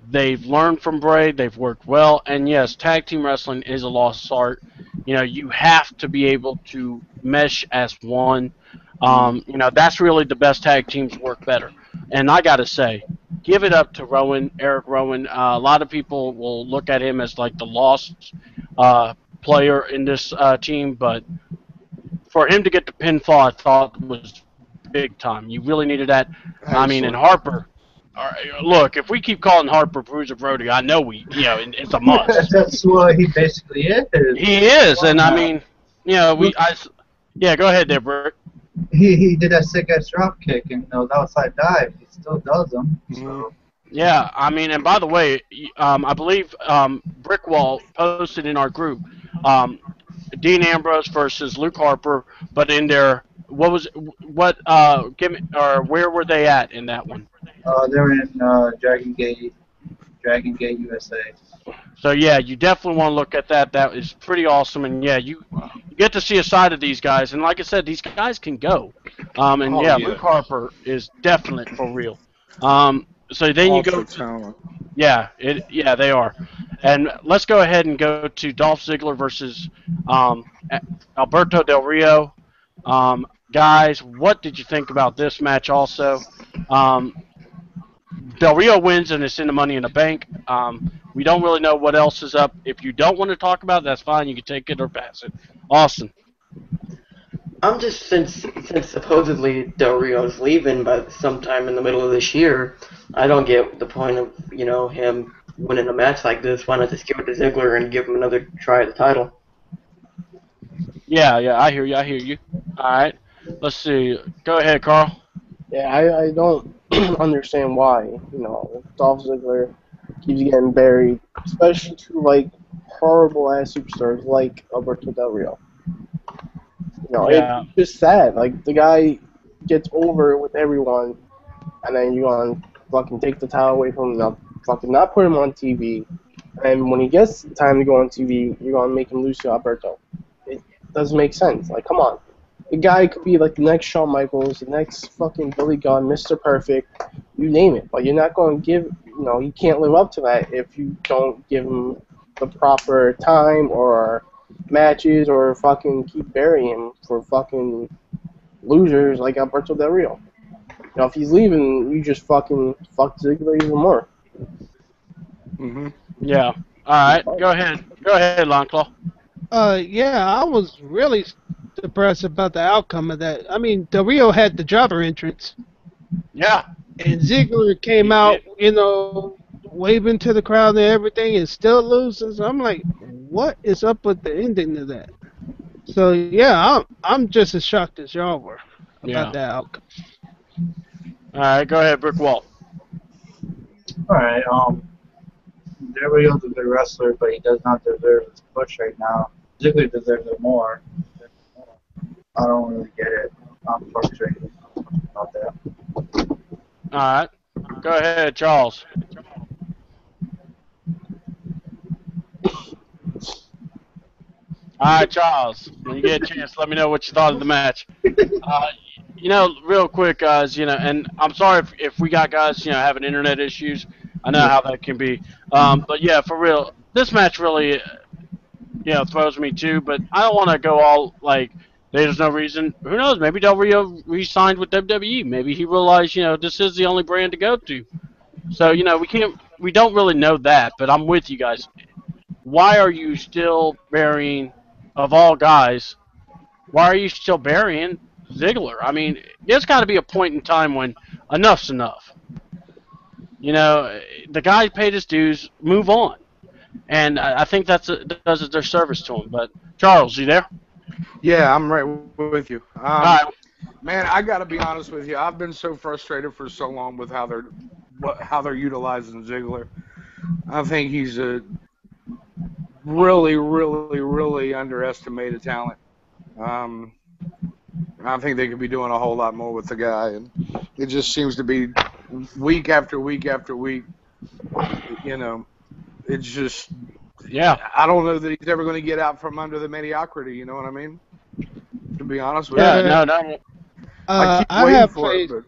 They've learned from Bray. They've worked well. And, yes, tag team wrestling is a lost art. You know, you have to be able to mesh as one. You know, that's really the best tag teams work better. And I got to say, give it up to Rowan, Eric Rowan. A lot of people will look at him as like the lost player in this team, but for him to get the pinfall, I thought was big time. You really needed that. I mean, and Harper. Look, if we keep calling Harper Bruiser Brody, I know it's a must. That's what he basically is. He is, and I mean, you know, yeah, go ahead there, Bert. He did that sick ass drop kick and those outside dives. He still does them. So. Yeah, I mean, and by the way, I believe Brickwall posted in our group Dean Ambrose versus Luke Harper, but in their where were they at in that one? They're in Dragon Gate, USA. So yeah, you definitely want to look at that. That is pretty awesome, and yeah, you get to see a side of these guys. And like I said, these guys can go. Luke Harper is definite for real. So then you go to they are. And let's go ahead and go to Dolph Ziggler versus Alberto Del Rio. Guys, what did you think about this match? Also, Del Rio wins and it's in the Money in the Bank. We don't really know what else is up. If you don't want to talk about it, that's fine. You can take it or pass it. Austin. I'm just since supposedly Del Rio's leaving by sometime in the middle of this year, I don't get the point of him winning a match like this. Why not just give it to Ziggler and give him another try at the title? Yeah, I hear you. All right, let's see. Go ahead, Carl. Yeah, I don't understand why, Dolph Ziggler keeps getting buried, especially to, like, horrible-ass superstars like Alberto Del Rio. Yeah. It's just sad. Like, the guy gets over with everyone, and then you're going to fucking take the title away from him, fucking not put him on TV, and when he gets time to go on TV, you're going to make him lose to Alberto. It doesn't make sense. Like, come on. The guy could be like the next Shawn Michaels, the next fucking Billy Gunn, Mr. Perfect, you name it. But you're not going to give, he can't live up to that if you don't give him the proper time or matches or fucking keep burying him for fucking losers like Alberto Del Rio. If he's leaving, you just fucking fuck Ziggler even more. Yeah. All right, go ahead, Longclaw. Yeah, I was really surprised about the outcome of that. I mean, Del Rio had the jobber entrance. Yeah. And Ziggler came out, waving to the crowd and everything, and still loses. I'm like, what is up with the ending of that? So yeah, I'm just as shocked as y'all were about that outcome. All right, go ahead, Brick Wall. Alright, Del Rio's a good wrestler, but he does not deserve his push right now. Ziggler deserves it more. I don't really get it. I'm frustrated about that. All right, go ahead, Charles. All right, Charles. When you get a chance, let me know what you thought of the match. Real quick, guys. And I'm sorry if we got guys, having internet issues. I know how that can be. But yeah, for real, this match really, throws me too. But I don't want to go all like there's no reason. Who knows? Maybe Del Rio re-signed with WWE. Maybe he realized, this is the only brand to go to. So we don't really know that. But I'm with you guys. Why are you still burying, of all guys? Why are you still burying Ziggler? I mean, there's got to be a point in time when enough's enough. The guy paid his dues. Move on. And I think does a disservice to him. But Charles, you there? Yeah, I'm right with you. All right. Man, I got to be honest with you. I've been so frustrated for so long with how they're utilizing Ziggler. I think he's a really, really, really underestimated talent. I think they could be doing a whole lot more with the guy, and it just seems to be week after week after week. It's just I don't know that he's ever going to get out from under the mediocrity. You know what I mean? To be honest with you. Yeah, no. I keep waiting for it.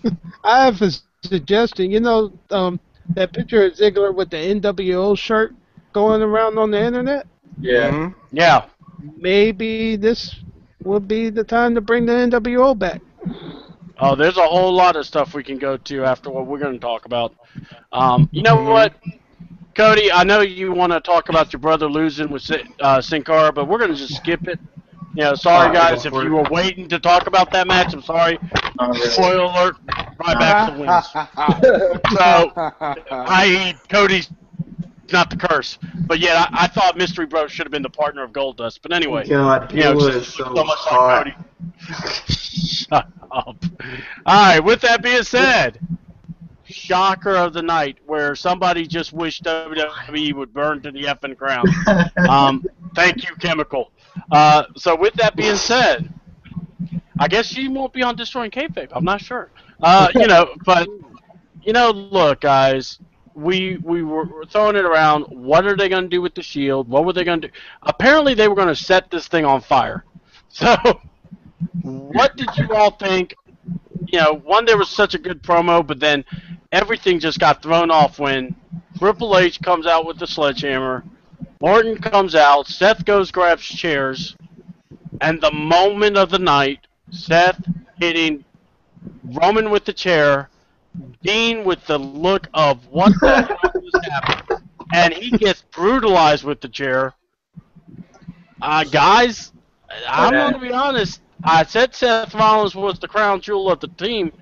But I have a suggestion. That picture of Ziggler with the NWO shirt going around on the internet? Yeah. Mm-hmm. Yeah. Maybe this would be the time to bring the NWO back. Oh, there's a whole lot of stuff we can go to after what we're going to talk about. You know what, Cody? I know you want to talk about your brother losing with Sin Cara, but we're going to just skip it. Sorry, guys, if you were waiting to talk about that match, I'm sorry. Spoiler alert, Ryback wins. So, i.e., Cody's not the curse. But yeah, I thought Mystery Bros should have been the partner of Goldust. But anyway, God, it was so much hot. like Cody. Shut up. Alright, with that being said, shocker of the night where somebody just wished WWE would burn to the effing ground. Thank you, Chemical. So with that being said, I guess she won't be on Destroying Kayfabe. I'm not sure. But look, guys, we were throwing it around. What are they going to do with the Shield? What were they going to do? Apparently, they were going to set this thing on fire. So, what did you all think? One, there was such a good promo, but then everything just got thrown off when Triple H comes out with the sledgehammer. Orton comes out. Seth grabs chairs. And the moment of the night, Seth hitting Roman with the chair, Dean with the look of what the hell just happened, and he gets brutalized with the chair. Guys, I'm going to be honest. I said Seth Rollins was the crown jewel of the team,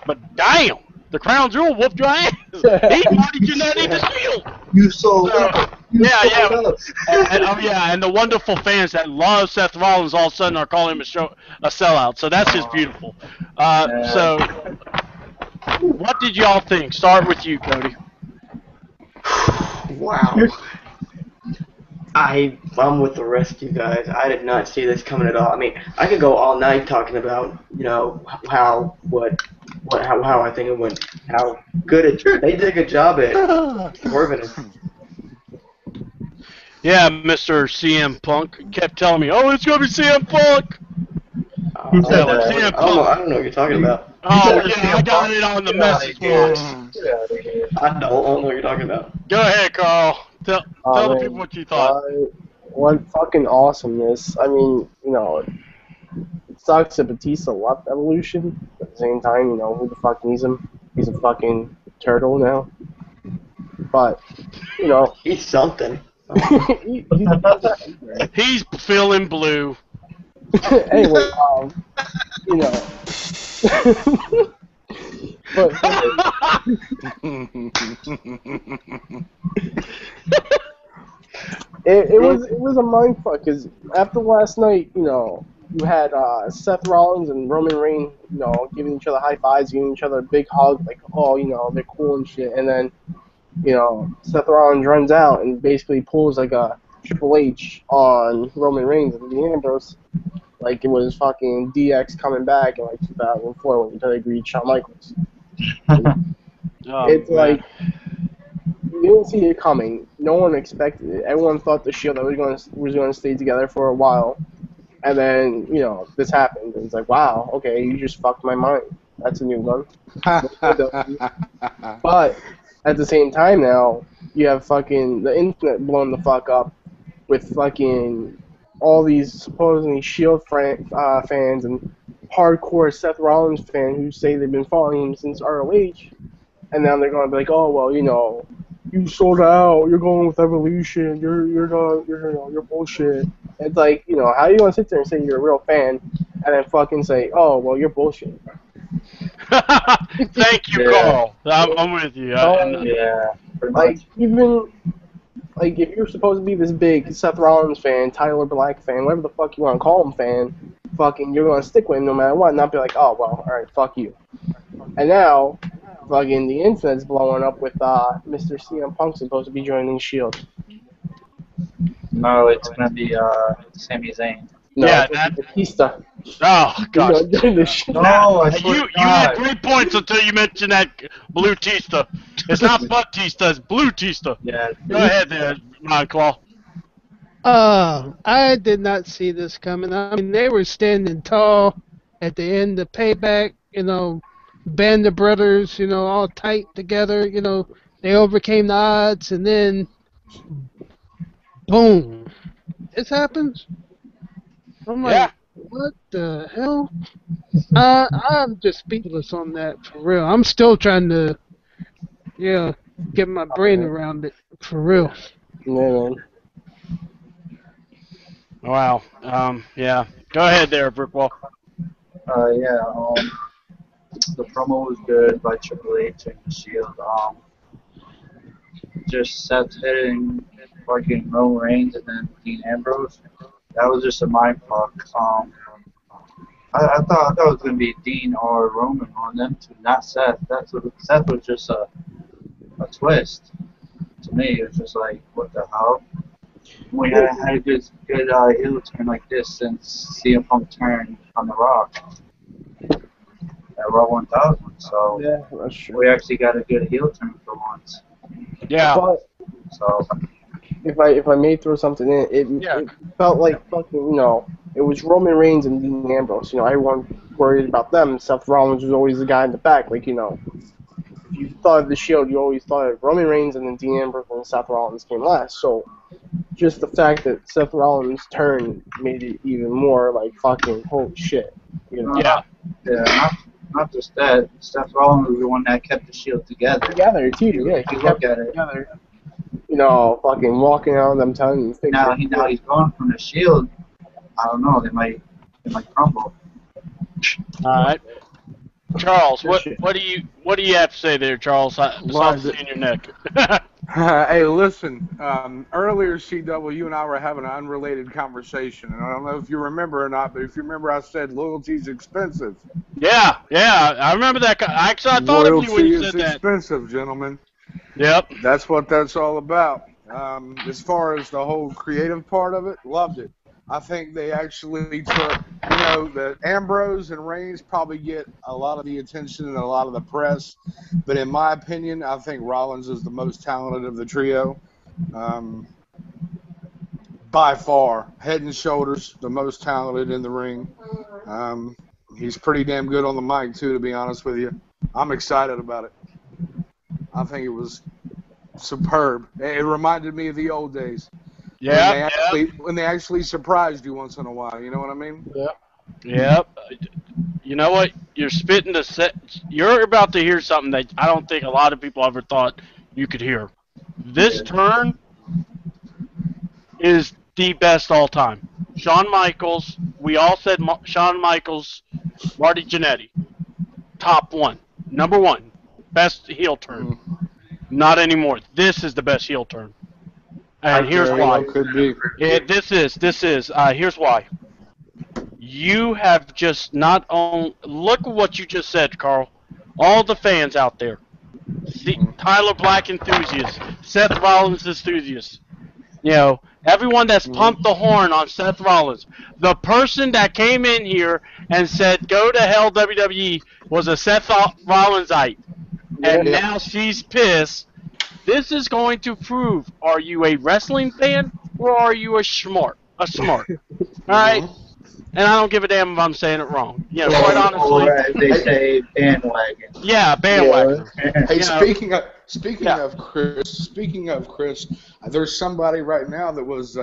but damn, the crown jewel whooped your ass. He wanted you not need the Shield. You sold So, up. You yeah, sold up. and the wonderful fans that love Seth Rollins all of a sudden are calling him a sellout. So that's just beautiful. So, what did y'all think? Start with you, Cody. Wow. I'm with the rest of you guys. I did not see this coming at all. I mean, I could go all night talking about, how I think it went, how good they did a good job at swerving it. Yeah, Mr. CM Punk kept telling me, "Oh, it's gonna be CM Punk." Who said that? CM I Punk. don't know what you're talking about. Oh yeah, I got it on the message box. Get out of here. I don't know what you're talking about. Go ahead, Carl. Tell the man, people what you thought. What fucking awesomeness. I mean, it sucks that Batista left Evolution. At the same time, who the fuck needs him? He's a fucking turtle now. But, He's something. He's feeling blue. anyway, but it was a mindfuck because after last night, you had Seth Rollins and Roman Reigns, giving each other high fives, giving each other a big hug, like, oh, they're cool and shit, and then, Seth Rollins runs out and basically pulls like a Triple H on Roman Reigns and Dean Ambrose, like it was fucking DX coming back in like 2004 when they agreed Shawn Michaels. It's like you didn't see it coming. No one expected it. Everyone thought the Shield was going to stay together for a while, and then this happened. And it's like, wow, okay, you just fucked my mind. That's a new one. But at the same time now, you have fucking the internet blowing the fuck up with fucking all these supposedly Shield fans and hardcore Seth Rollins fans who say they've been following him since ROH, and now they're going to be like, oh well, you sold out. You're going with Evolution. You're bullshit. It's like, how do you want to sit there and say you're a real fan, and then fucking say, oh well, you're bullshit. Thank you, Carl. I'm with you. Yeah. Like even like if you're supposed to be this big Seth Rollins fan, Tyler Black fan, whatever the fuck you want to call him fan, fucking you're gonna stick with him no matter what, and not be like, oh well, alright, fuck you. And now, fucking the internet's blowing up with Mr. CM Punk supposed to be joining Shield. No, it's gonna be Sami Zayn. No, Yeah, it's that- Batista. Oh gosh. Joining the Shield. No, I swear You to had God. 3 points until you mentioned that Blue Tista. It's not Batista, it's Blue Tista. Yeah. Go ahead there, Claw. I did not see this coming. I mean, they were standing tall at the end of Payback, Band of Brothers, all tight together, they overcame the odds, and then, boom, this happens? I'm like, Yeah. what the hell? I'm just speechless on that, for real. I'm still trying to, get my brain around it, for real. Yeah, man. Wow. Yeah. Go ahead there, Brickwall. The promo was good by Triple H and the Shield. Just Seth hitting fucking Roman Reigns and then Dean Ambrose. That was just a mind fuck. I thought that was gonna be Dean or Roman on them two, not Seth. Seth was just a twist. To me, it was just like, what the hell? We haven't had a good heel turn like this since CM Punk turned on The Rock at Raw 1000. So Yeah, that's true. we actually got a good heel turn for once. Yeah. But So if I may throw something in, it felt like fucking, it was Roman Reigns and Dean Ambrose. Everyone worried about them. Seth Rollins was always the guy in the back. Like, if you thought of the Shield, you always thought of Roman Reigns and then Dean Ambrose and Seth Rollins came last. So just the fact that Seth Rollins' turn made it even more like fucking holy shit. Yeah. not just that. Seth Rollins was the one that kept the Shield together. Together too, yeah. If you look at it. Together. Fucking walking out of them telling you fix Now it. he's gone from the Shield. I don't know. They might crumble. All right. Charles, what do you have to say there, Charles? Besides seeing your neck. Hey, listen. Earlier, CW, you and I were having an unrelated conversation, and I don't know if you remember or not, but if you remember, I said loyalty's expensive. Yeah, I remember that. I thought of you when you said that. Loyalty is expensive, gentlemen. Yep. That's what that's all about. As far as the whole creative part of it, loved it. I think they actually took, that Ambrose and Reigns probably get a lot of the attention and a lot of the press, but in my opinion, I think Rollins is the most talented of the trio. By far, head and shoulders, the most talented in the ring. He's pretty damn good on the mic, too, to be honest with you. I'm excited about it. I think it was superb. It reminded me of the old days. Yeah. When they actually surprised you once in a while, you know what I mean? Yep. You know what? You're about to hear something that I don't think a lot of people ever thought you could hear. This turn is the best all time. Shawn Michaels. We all said Shawn Michaels, Marty Jannetty. Top one. Number one. Best heel turn. Not anymore. This is the best heel turn. And here's why. Could be. This is. Here's why. You have just not only... Look at what you just said, Carl. All the fans out there. Tyler Black enthusiasts. Seth Rollins enthusiasts. Everyone that's pumped the horn on Seth Rollins. The person that came in here and said, go to hell WWE, was a Seth Rollinsite. And now she's pissed. This is going to prove, are you a wrestling fan or are you a smart? All right? And I don't give a damn if I'm saying it wrong. Quite honestly. Or as they say, bandwagon. Yeah, bandwagon. Hey, speaking of Chris, there's somebody right now that was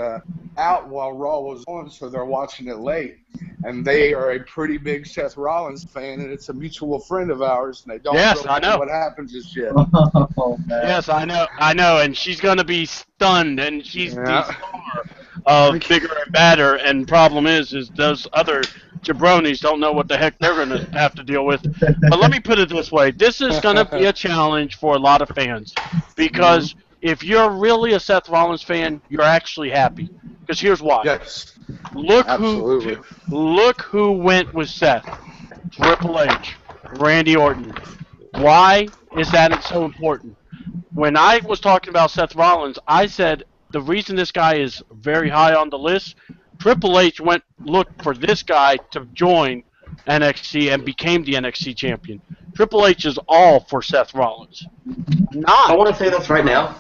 out while Raw was on, so they're watching it late. And they are a pretty big Seth Rollins fan, and it's a mutual friend of ours, and they don't know what happens just yet. Oh, man. Yes, I know, and she's going to be stunned, and she's the star of Bigger and Badder, and problem is those other jabronis don't know what the heck they're going to have to deal with. But let me put it this way. This is going to be a challenge for a lot of fans, because if you're really a Seth Rollins fan, you're actually happy. Because here's why. Yes. Look who went with Seth. Triple H, Randy Orton. Why is that so important? When I was talking about Seth Rollins, I said the reason this guy is very high on the list, Triple H looked for this guy to join NXT and became the NXT champion. Triple H is all for Seth Rollins. I want to say this right now.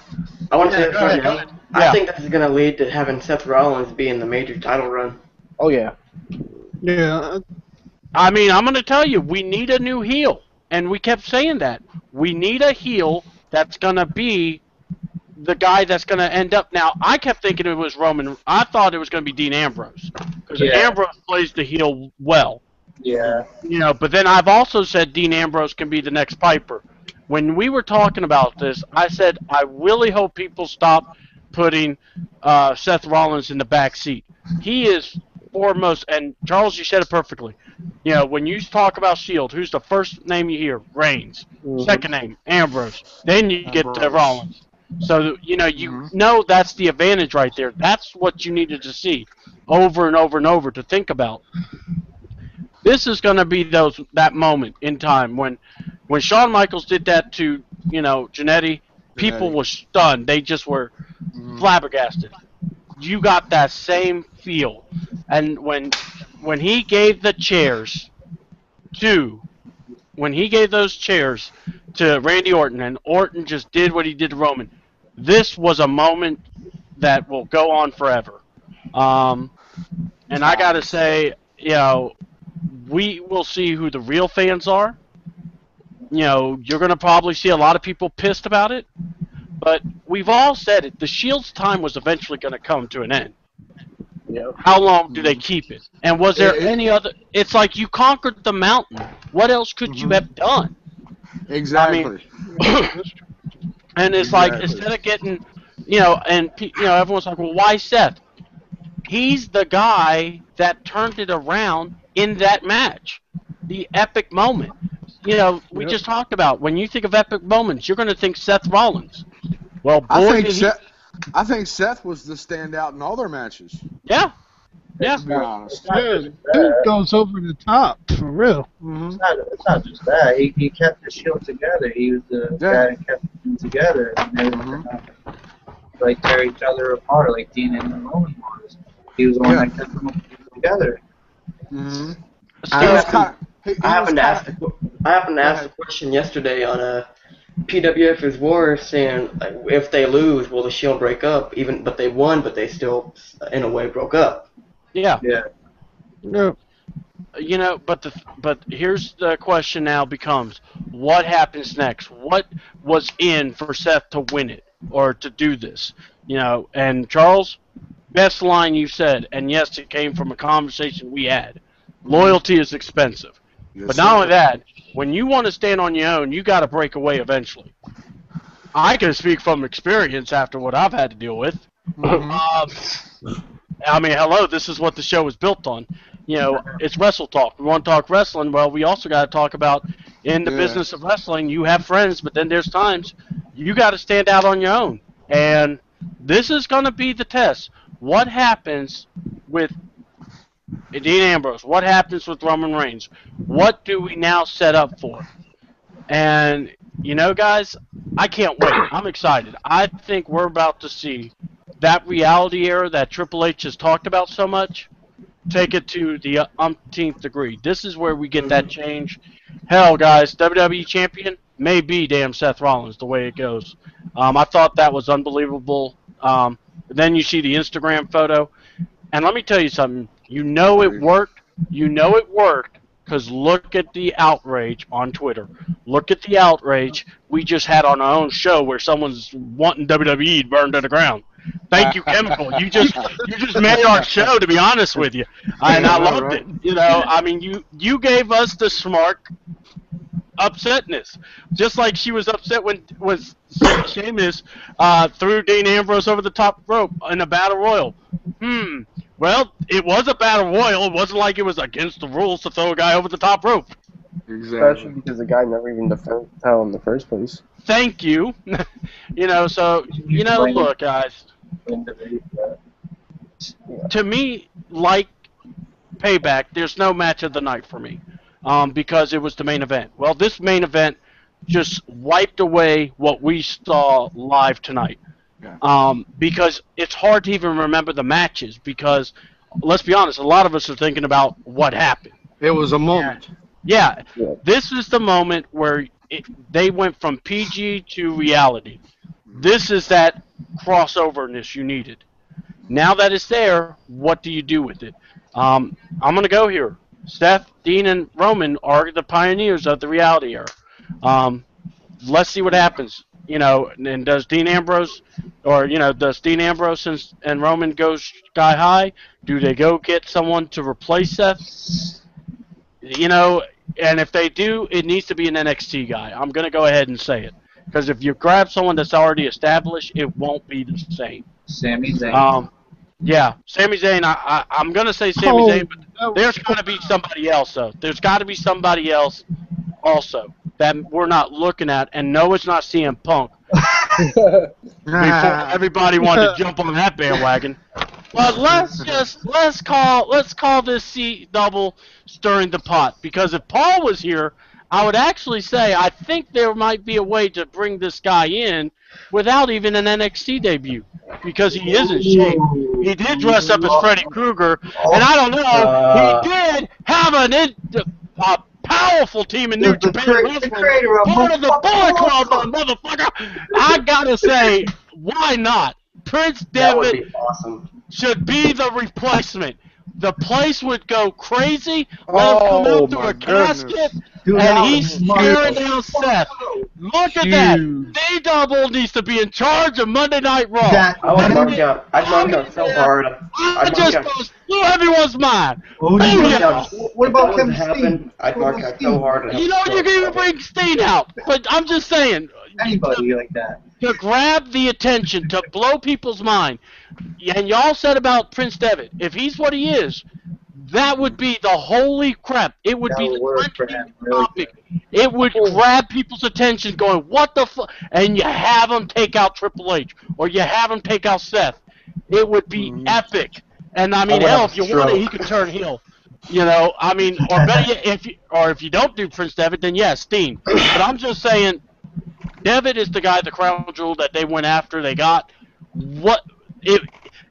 Yeah. I think this is going to lead to having Seth Rollins be in the major title run. Oh, yeah. Yeah. I mean, I'm going to tell you, we need a new heel. And we kept saying that. We need a heel that's going to be the guy that's going to end up. Now, I kept thinking it was Roman. I thought it was going to be Dean Ambrose. Because Ambrose plays the heel well. Yeah. But then I've also said Dean Ambrose can be the next Piper. When we were talking about this, I said, I really hope people stop putting Seth Rollins in the back seat. He is foremost, and Charles, you said it perfectly. When you talk about Shield, who's the first name you hear? Reigns. Second name, Ambrose. Then you get to Rollins. So, you know that's the advantage right there. That's what you needed to see over and over and over to think about. This is going to be that moment in time when Shawn Michaels did that to, Jannetty, people were stunned. They just were flabbergasted. You got that same feel. And when he gave the chairs to Randy Orton, and Orton just did what he did to Roman, this was a moment that will go on forever. And I got to say, we will see who the real fans are. You're going to probably see a lot of people pissed about it. But we've all said it. The Shield's time was eventually going to come to an end. Yep. How long do they keep it? And was there any other... It's like you conquered the mountain. What else could you have done? Exactly. And it's like, instead of getting... everyone's like, well, why Seth? He's the guy that turned it around in that match. the epic moment. You know, we just talked about when you think of epic moments, you're going to think Seth Rollins. Well, boy, I think Seth was the standout in all their matches. Yeah. Yeah. To be honest. Dude goes over the top, for real. It's not just that. He kept the Shield together. He was the guy that kept them together. And they were like tear each other apart, like Dean and Roman was. He was the one that kept them together. I happened to ask a question yesterday on PWF is War, saying like, if they lose, will the Shield break up? But they won, but they still, in a way, broke up. Yeah. No. You know, but here's the question now becomes, what happens next? What was in for Seth to win it or to do this? You know, and Charles, best line you said, and yes, it came from a conversation we had. Loyalty is expensive. Yes, but not only that, when you want to stand on your own, you got to break away eventually. I can speak from experience after what I've had to deal with. I mean, hello, this is what the show is built on. You know, it's Wrestle Talk. We want to talk wrestling. Well, we also got to talk about in the business of wrestling, you have friends, but then there's times you got to stand out on your own. And this is going to be the test. What happens with Dean Ambrose? What happens with Roman Reigns? What do we now set up for? And, you know, guys, I can't wait. I'm excited. I think we're about to see that reality era that Triple H has talked about so much, take it to the umpteenth degree. This is where we get that change. Hell, guys, WWE Champion may be damn Seth Rollins the way it goes. I thought that was unbelievable. Then you see the Instagram photo. And let me tell you something. You know it worked. You know it worked because look at the outrage on Twitter. Look at the outrage we just had on our own show where someone's wanting WWE burned to the ground. Thank you, Chemical. You just made our show, to be honest with you, and I loved it. You know, I mean, you gave us the smart upsetness, just like she was upset when Sheamus threw Dean Ambrose over the top rope in a battle royal. Well, it was a battle royal. It wasn't like it was against the rules to throw a guy over the top rope. Especially because the guy never even defended the title in the first place. Thank you. You know, so, you know, look, guys. To me, like Payback, there's no match of the night for me because it was the main event. Well, this main event just wiped away what we saw live tonight. Because it's hard to even remember the matches because, let's be honest, a lot of us are thinking about what happened. It was a moment. Yeah. This is the moment where they went from PG to reality. This is that crossoverness you needed. Now that it's there, what do you do with it? I'm going to go here. Seth, Dean, and Roman are the pioneers of the reality era. Let's see what happens. You know, and does Dean Ambrose and Roman go sky high? Do they go get someone to replace Seth? You know, and if they do, it needs to be an NXT guy. I'm going to go ahead and say it. Because if you grab someone that's already established, it won't be the same. Sami Zayn. Yeah, Sami Zayn. I'm going to say Sami Zayn, but there's got to be somebody else, though. There's got to be somebody else also that we're not looking at. And no, it's not CM Punk. Before everybody wanted to jump on that bandwagon. But let's call this C double stirring the pot. Because if Paul was here, I would actually say I think there might be a way to bring this guy in without even an NXT debut because he is in shape. He did dress up as Freddy Krueger, and I don't know, he did have a powerful team in New Japan Wrestling, part of the Bullet Club, motherfucker. I gotta say, why not? Prince Devitt should be the replacement. The place would go crazy. Let him come out through a casket, and he's staring down Seth. Look at that. D-Double needs to be in charge of Monday Night Raw. I'd mark out so hard. I just blew everyone's mind. What about Kevin Steen? I'd mark out so hard. You know, you can even bring Steen out. But I'm just saying. Anybody like that. To grab the attention, to blow people's mind. And y'all said about Prince Devitt, if he's what he is, that would be the holy crap. It would That be would the work for trending him. Really topic. It would grab people's attention going, what the fuck? And you have them take out Triple H, or you have them take out Seth. It would be epic. And I mean, would hell, have if you a want it, stroke. he could turn heel. You know, I mean, or better yet, if you don't do Prince Devitt, then yes, Steen. But I'm just saying, Devitt is the guy, the crown jewel that they went after. They got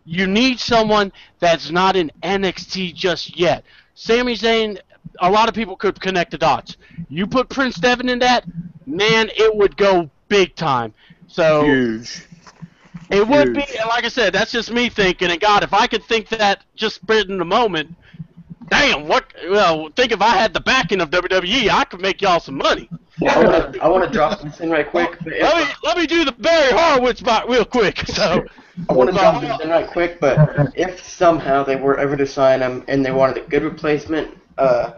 you need someone that's not in NXT just yet. Sami Zayn, a lot of people could connect the dots. You put Prince Devitt in that, man, it would go big time. So Huge. it would be, and like I said, that's just me thinking. And God, if I could think that just spread in the moment, damn, think if I had the backing of WWE, I could make y'all some money. I want to drop this in right quick. But Let me do the Barry Horowitz spot real quick. So I want to drop this in right quick, but if somehow they were ever to sign him and they wanted a good replacement,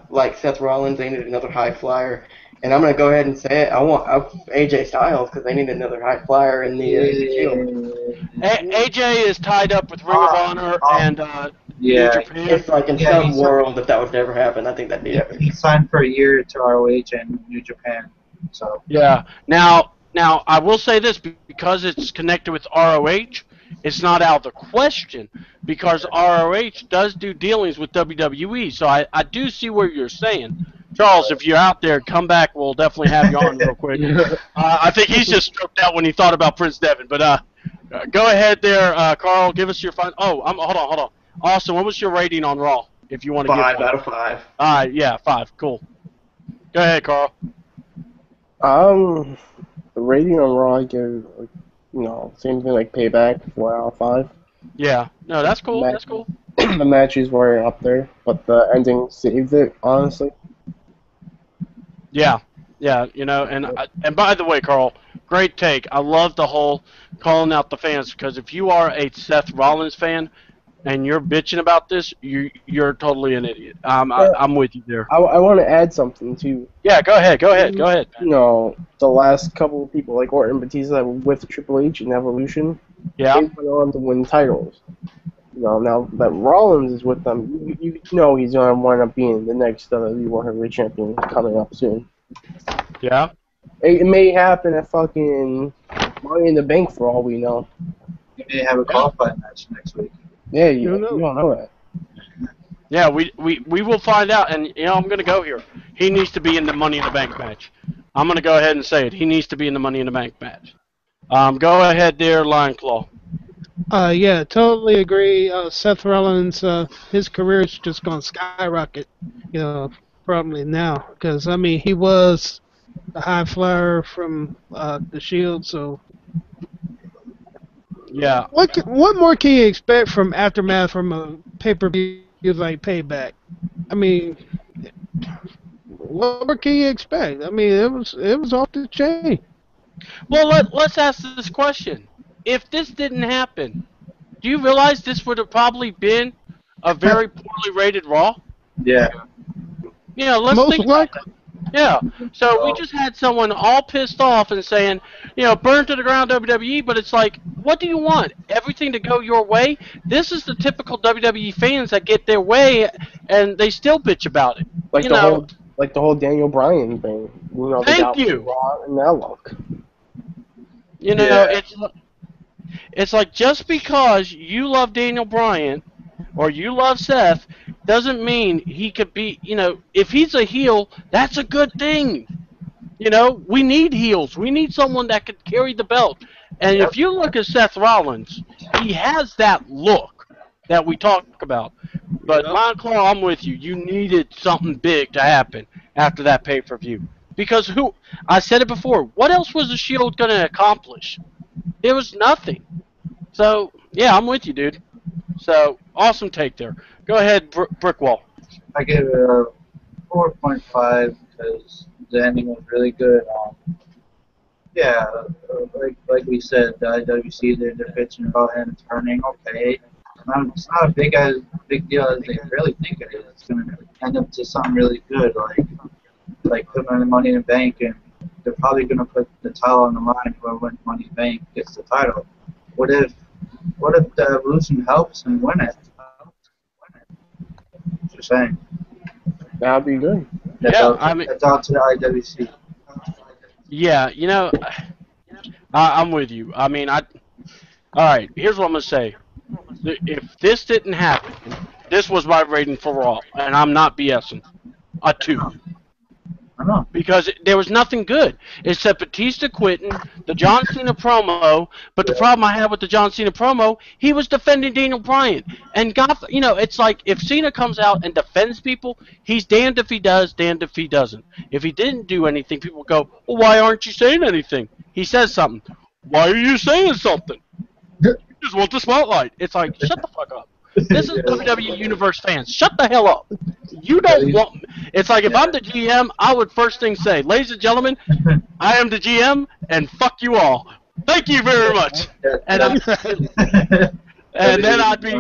like Seth Rollins, they needed another high flyer. And I'm going to go ahead and say it. I want AJ Styles because they need another high flyer in the Shield. AJ is tied up with Ring of Honor and New Japan. It's like in some world if that would never happen, I think that'd be epic. He signed for a year to ROH and New Japan. So Yeah. Now I will say this, because it's connected with ROH, it's not out of the question, because ROH does do dealings with WWE. So I do see where you're saying. Charles, if you're out there, come back. We'll definitely have you on real quick. I think he's just stroked out when he thought about Prince Devitt. But go ahead there, Carl. Give us your final. Oh, hold on. Austin, what was your rating on Raw? If you want to give 5 one. out of 5. All right, yeah, 5. Cool. Go ahead, Carl. The rating on Raw, I give, same thing like Payback, 4 out of 5. Yeah. No, that's cool. That's cool. The matches were up there, but the ending saved it, honestly. Yeah, and by the way, Carl, great take. I love the whole calling out the fans, because if you are a Seth Rollins fan and you're bitching about this, you're totally an idiot. I'm with you there. I want to add something too. Yeah, go ahead. You know, the last couple of people like Orton, Batista with Triple H and Evolution, Yeah. they went on to win titles. You know, now that Rollins is with them, you know he's going to wind up being the next WWE World Heavyweight Champion coming up soon. Yeah. It may happen at fucking Money in the Bank for all we know. you may have a qualifying match next week. Yeah, you don't know that. Yeah, we will find out, and I'm gonna go here. He needs to be in the Money in the Bank match. I'm gonna go ahead and say it. He needs to be in the Money in the Bank match. Go ahead there, Lion Claw. Yeah, totally agree. Seth Rollins, his career is just going to skyrocket, probably now. Because, I mean, he was the high flyer from the Shield, so... Yeah. What more can you expect from Aftermath from a pay-per-view like Payback? I mean, what more can you expect? I mean, it was off the chain. Well, let's ask this question. If this didn't happen, do you realize this would have probably been a very poorly rated Raw? Yeah. Let's Most think about likely. that. Yeah. So we just had someone all pissed off and saying, burn to the ground WWE, but it's like, what do you want? Everything to go your way? This is the typical WWE fans that get their way and they still bitch about it. Like the whole Daniel Bryan thing. Thank you. Raw and that look. It's like, just because you love Daniel Bryan or you love Seth doesn't mean he could be, if he's a heel, that's a good thing. We need heels. We need someone that could carry the belt. And if you look at Seth Rollins, he has that look that we talk about. But Lion Claw, I'm with you. You needed something big to happen after that pay-per-view. Because I said it before, what else was the Shield going to accomplish? There was nothing. So, yeah, I'm with you, dude. So, awesome take there. Go ahead, Brickwall. I gave it a 4.5 because the ending was really good. Like we said, the IWC, they're bitching about him turning. Okay, it's not a big deal as they really think it is. It's going to end up to something really good, like putting on the Money in the Bank, and they're probably going to put the title on the line. Whoever wins Money in the Bank gets the title. What if the Evolution helps and win it? Just saying. That'd be good. That's Yeah, out, I mean- that's out to the IWC. Yeah, you know, I'm with you. I mean, all right, here's what I'm going to say. If this didn't happen, this was my rating for Raw, and I'm not BSing. A 2. I know. Because there was nothing good except Batista quitting, the John Cena promo. But the problem I had with the John Cena promo, he was defending Daniel Bryan. And God, you know, it's like if Cena comes out and defends people, he's damned if he does, damned if he doesn't. If he didn't do anything, people go, well, why aren't you saying anything? He says something. Why are you saying something? You just want the spotlight. It's like, shut the fuck up. This is WWE Universe fans. Shut the hell up. You don't want... It's like if I'm the GM, I would first thing say, ladies and gentlemen, I am the GM, and fuck you all. Thank you very much. And then I'd be...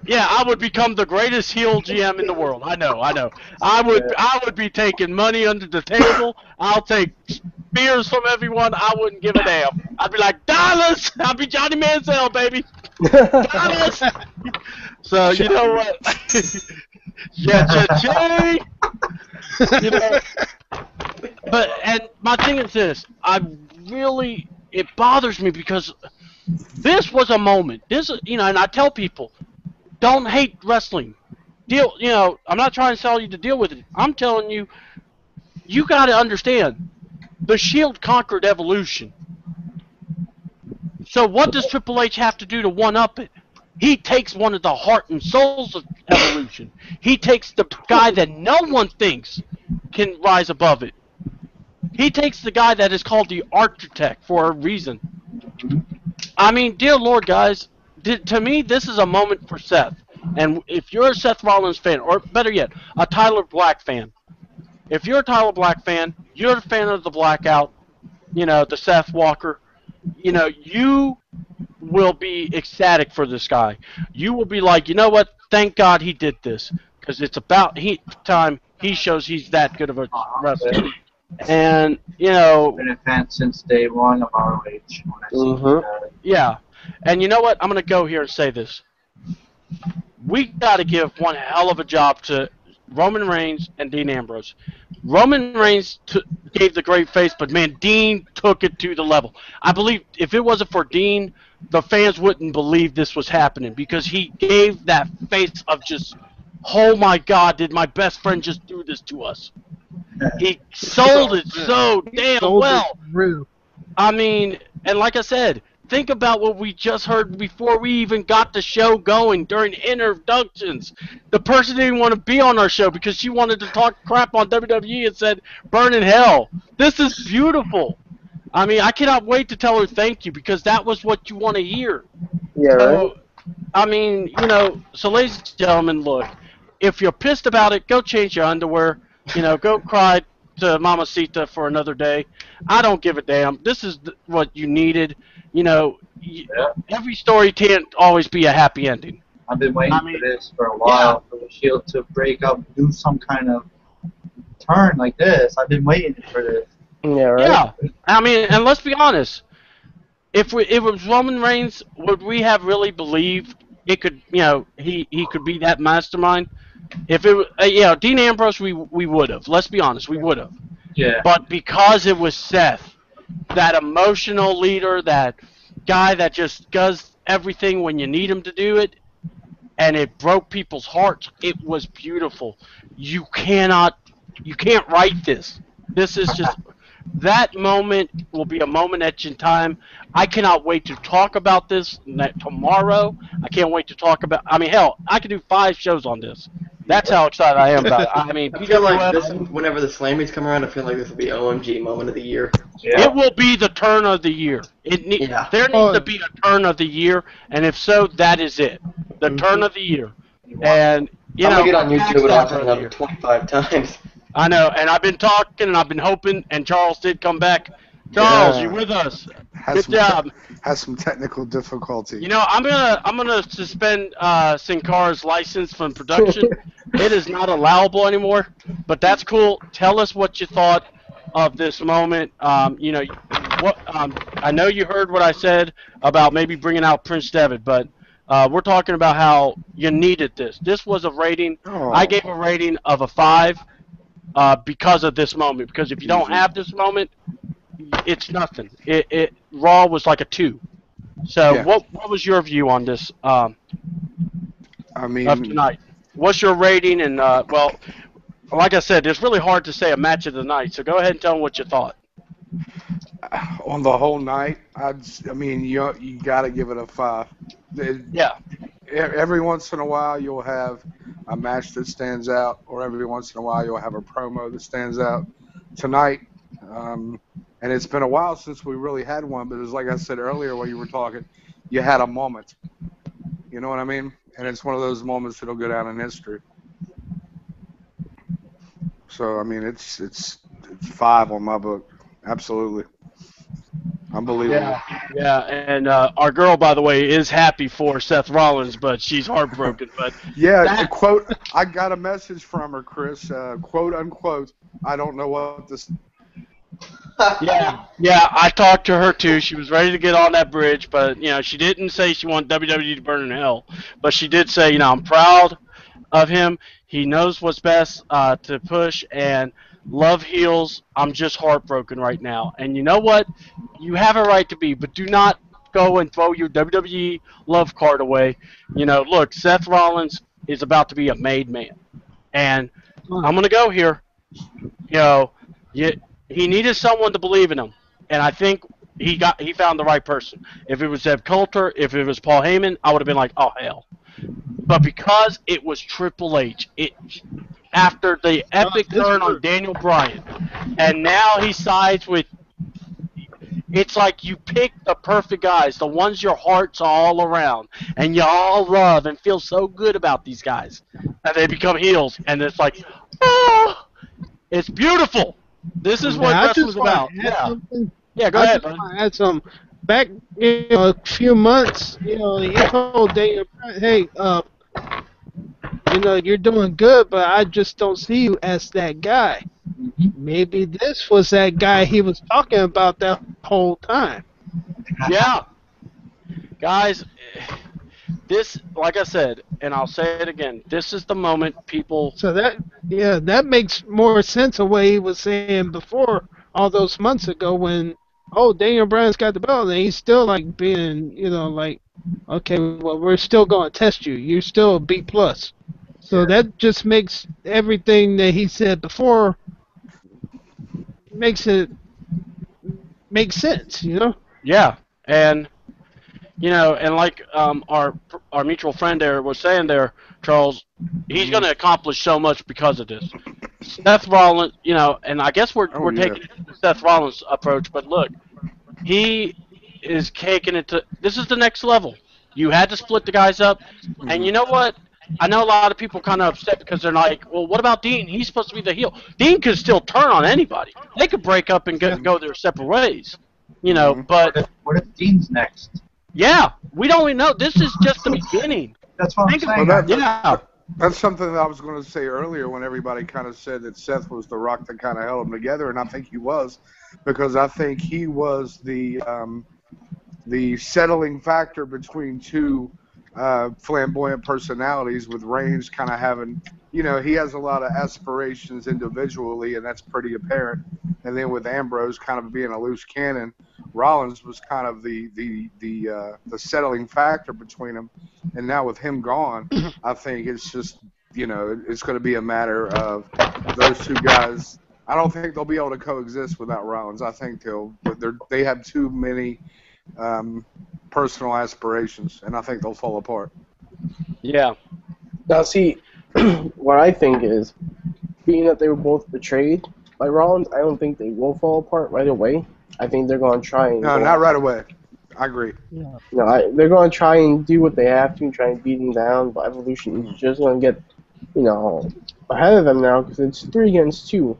Yeah, I would become the greatest heel GM in the world. I know. I would be taking money under the table. I'll take spears from everyone. I wouldn't give a damn. I'd be like, dollars! I'd be Johnny Manziel, baby. Dollars! So, you know what? Yeah, you know, but, and my thing is this. It bothers me because this was a moment. This, you know, and I tell people, don't hate wrestling. You know, I'm not trying to tell you to deal with it. I'm telling you, you got to understand, the Shield conquered Evolution. So what does Triple H have to do to one-up it? He takes one of the heart and souls of Evolution. He takes the guy that no one thinks can rise above it. He takes the guy that is called the Architect for a reason. I mean, dear Lord, guys, to me, this is a moment for Seth. And if you're a Seth Rollins fan, or better yet, a Tyler Black fan, if you're a Tyler Black fan, you're a fan of the Blackout, you know, the Seth Walker, you know, you will be ecstatic for this guy. You will be like, you know what? Thank God he did this, because it's about time he shows he's that good of a wrestler. And you know, Been a fan since day one of ROH. When I see that. Yeah, and you know what? I'm gonna go here and say this. We got to give one hell of a job to Roman Reigns and Dean Ambrose. Roman Reigns gave the great face, but man, Dean took it to the level. I believe if it wasn't for Dean, the fans wouldn't believe this was happening, because he gave that face of just, oh my God, did my best friend just do this to us? He sold it so damn well. I mean, and like I said, think about what we just heard before we even got the show going during introductions. The person didn't want to be on our show because she wanted to talk crap on WWE and said, burn in hell. This is beautiful. I mean, I cannot wait to tell her thank you, because that was what you want to hear. Yeah, So, right? I mean, you know, so ladies and gentlemen, look, if you're pissed about it, go change your underwear. You know, go cry to Mamacita for another day. I don't give a damn. This is what you needed. You know, every story can't always be a happy ending. I've been waiting for this for a while, for the Shield to break up, do some kind of turn like this. I've been waiting for this. Yeah, right? Yeah, I mean, and let's be honest. If it was Roman Reigns, would we have really believed it could, you know, he could be that mastermind? If it, you know, Dean Ambrose, we would have. Let's be honest, we would have. Yeah. But because it was Seth, that emotional leader, that guy that just does everything when you need him to do it, and it broke people's hearts, it was beautiful. You can't write this. This is just, that moment will be a moment etched in time. I cannot wait to talk about this tomorrow. I can't wait to talk about, I mean, hell, I could do 5 shows on this. That's how excited I am about it. I mean, I feel like this, whenever the Slammies come around, I feel like this will be OMG moment of the year. it will be the turn of the year. There needs to be a turn of the year, and if so, that is it. The turn of the year. And, you I'm know, gonna get on YouTube and watch turn it of the year. another 25 times. I know, and I've been talking, and I've been hoping, and Charles did come back. Charles, Yeah. you with us? Has Good job. Has some technical difficulty. You know, I'm gonna suspend Sin Cara's license from production. It is not allowable anymore, but that's cool. Tell us what you thought of this moment. You know, what I know you heard what I said about maybe bringing out Prince Devitt, but We're talking about how you needed this. This was a rating. Oh. I gave a rating of a 5 because of this moment. Because if you don't have this moment, it's nothing. Raw was like a 2. So Yeah. what was your view on this I of mean, tonight? What's your rating? And well, like I said, it's really hard to say a match of the night. So go ahead and tell them what you thought. on the whole night, I mean, you got to give it a 5. Yeah. Every once in a while, you'll have a match that stands out, or every once in a while, you'll have a promo that stands out. Tonight, and it's been a while since we really had one, but it was like I said earlier when you were talking, you had a moment. You know what I mean? And it's one of those moments that'll go down in history. So I mean, it's 5 on my book. Absolutely. Unbelievable. Yeah, and our girl, by the way, is happy for Seth Rollins, but she's heartbroken. But Yeah, that- quote, I got a message from her, Chris, quote unquote, I don't know what this. yeah, I talked to her too. She was ready to get on that bridge, but she didn't say she wanted WWE to burn in hell. But she did say, I'm proud of him. He knows what's best to push, and love heals. I'm just heartbroken right now. And you know what? You have a right to be, but do not go and throw your WWE love card away. Look, Seth Rollins is about to be a made man, and I'm gonna go here. He needed someone to believe in him, and I think he found the right person. If it was Zeb Coulter, if it was Paul Heyman, I would have been like, oh hell. But because it was Triple H, after the epic turn on Daniel Bryan, and now he sides with. It's like you pick the perfect guys, the ones your heart's all around, and you all love and feel so good about these guys, and they become heels, and it's like, oh, it's beautiful. This is what wrestling's about. Yeah, go ahead, bud. I had some back, a few months. He told Daniel, hey, you're doing good, but I just don't see you as that guy. Maybe this was that guy he was talking about that whole time. Yeah. Guys, this, like I said, and I'll say it again, this is the moment people... So that makes more sense of what he was saying before, all those months ago when, Daniel Bryan's got the belt, and he's still, like, being, okay, well, we're still going to test you. You're still a B+. So that just makes everything that he said before makes sense, Yeah, and and like our mutual friend there was saying there, Charles, he's going to accomplish so much because of this. Seth Rollins, and I guess we're taking it to the Seth Rollins approach, but look, he is taking it to. This is the next level. You had to split the guys up, and you know what? I know a lot of people kind of upset because they're like, well, what about Dean? He's supposed to be the heel. Dean could still turn on anybody. They could break up and go their separate ways, but... What if Dean's next? Yeah, we don't even know. This is just the beginning. That's what I'm saying. That's something that I was going to say earlier when everybody kind of said that Seth was the rock that kind of held them together, and I think he was, because I think he was the settling factor between two flamboyant personalities, with Reigns kind of having, he has a lot of aspirations individually, and that's pretty apparent. And then with Ambrose kind of being a loose cannon, Rollins was kind of the settling factor between them. And now with him gone, I think it's just, it's going to be a matter of those two guys. I don't think they'll be able to coexist without Rollins. I think they have too many personal aspirations, and I think they'll fall apart. Yeah. Now, see, what I think is, being that they were both betrayed by Rollins, I don't think they will fall apart right away. I think they're going to try and... No, not right away. I agree. No, they're going to try and do what they have to, try and beat him down, but Evolution is just going to get, ahead of them now, because it's 3 against 2.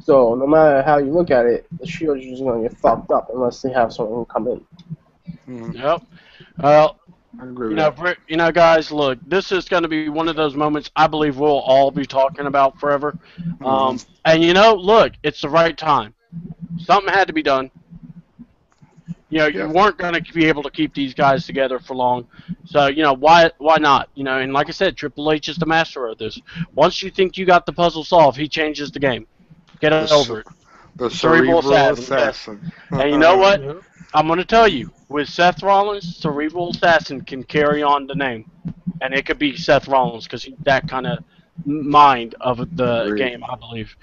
So, no matter how you look at it, the Shield is just going to get fucked up unless they have someone come in. Yep. Well, I agree with that. guys, look, this is going to be one of those moments I believe we'll all be talking about forever. And look, it's the right time. Something had to be done. You know, you weren't going to be able to keep these guys together for long. So, you know, why not? You know, and like I said, Triple H is the master of this. Once you think you got the puzzle solved, he changes the game. Get over it. The cerebral assassin. And you know what? I'm going to tell you, with Seth Rollins, Cerebral Assassin can carry on the name. And it could be Seth Rollins because he's that kind of mind of the game, I believe.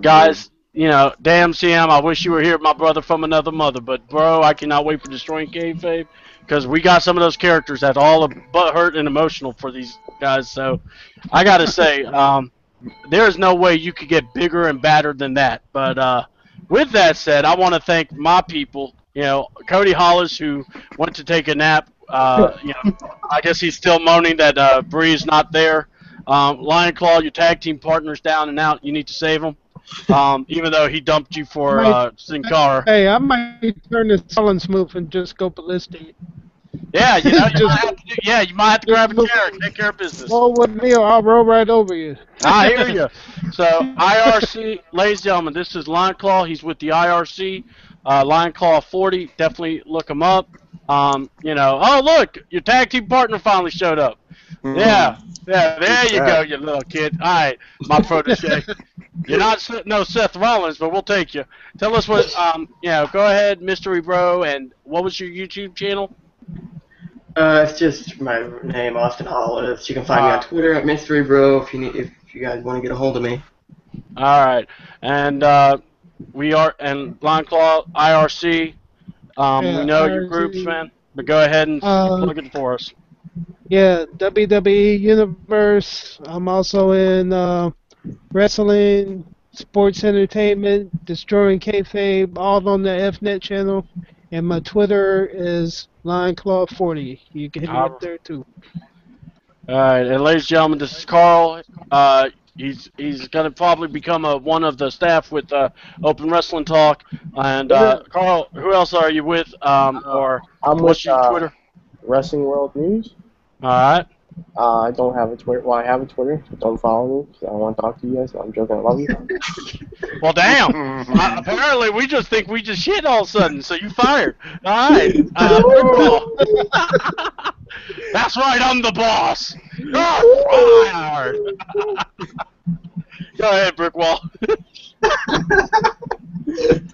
Guys, you know, damn CM, I wish you were here, my brother from another mother. But, bro, I cannot wait for Destroying Kayfabe because we got some of those characters that all but hurt and emotional for these guys. So I got to say, there is no way you could get bigger and badder than that. But with that said, I want to thank my people. You know, Cody Hollis, who went to take a nap. You know, I guess he's still moaning that Bree's not there. Lion Claw, your tag team partner's down and out. You need to save him. Even though he dumped you for Sin Cara. Hey, I might turn this Rollins move and just go ballistic. Yeah, you know, you might have to grab a chair and take care of business. Roll with me or I'll roll right over you. I hear you. So, IRC, ladies and gentlemen, this is Lion Claw. He's with the IRC. Lion Claw 40, definitely look him up. You know, oh look, your tag team partner finally showed up. Yeah, there you go, you little kid. All right, my protege. You're not Seth Rollins, but we'll take you. Tell us what, you know, go ahead, Mystery Bro, and what was your YouTube channel? It's just my name, Austin Hollis. You can find me on Twitter at Mystery Bro if you guys want to get a hold of me. All right, and we are and Lion Claw IRC. We know your groups, man, but go ahead and plug it for us. Yeah, WWE Universe. I'm also in wrestling, sports entertainment, Destroying Kayfabe, all on the FNet channel. And my Twitter is LionClaw40. You can hit me up there too. All right, and ladies and gentlemen, this is Carl. He's going to probably become one of the staff with Open Wrestling Talk. And Carl, who else are you with? Or I'm what's with your Twitter? Wrestling World News. All right. I don't have a Twitter. Well, I have a Twitter. Don't follow me because I don't want to talk to you guys. I'm joking. I love you. Well, damn. Apparently, we just think we just shit all of a sudden, so you fired. All right. That's right. I'm the boss. You're fired. Go ahead, Brick Wall. Take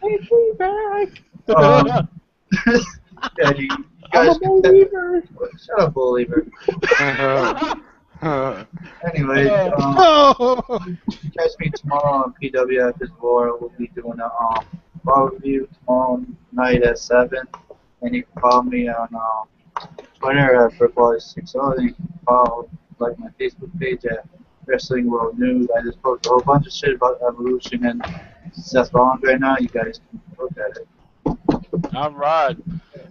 me back. Yeah, you guys shut up, believer. Anyway, you guys meet tomorrow on PWF's Roar. We'll be doing a Raw review tomorrow night at 7. And you can follow me on Twitter at BrickWall660. And you can follow my Facebook page at Wrestling World News. I just post a whole bunch of shit about Evolution and Seth Rollins right now. You guys can look at it. All right.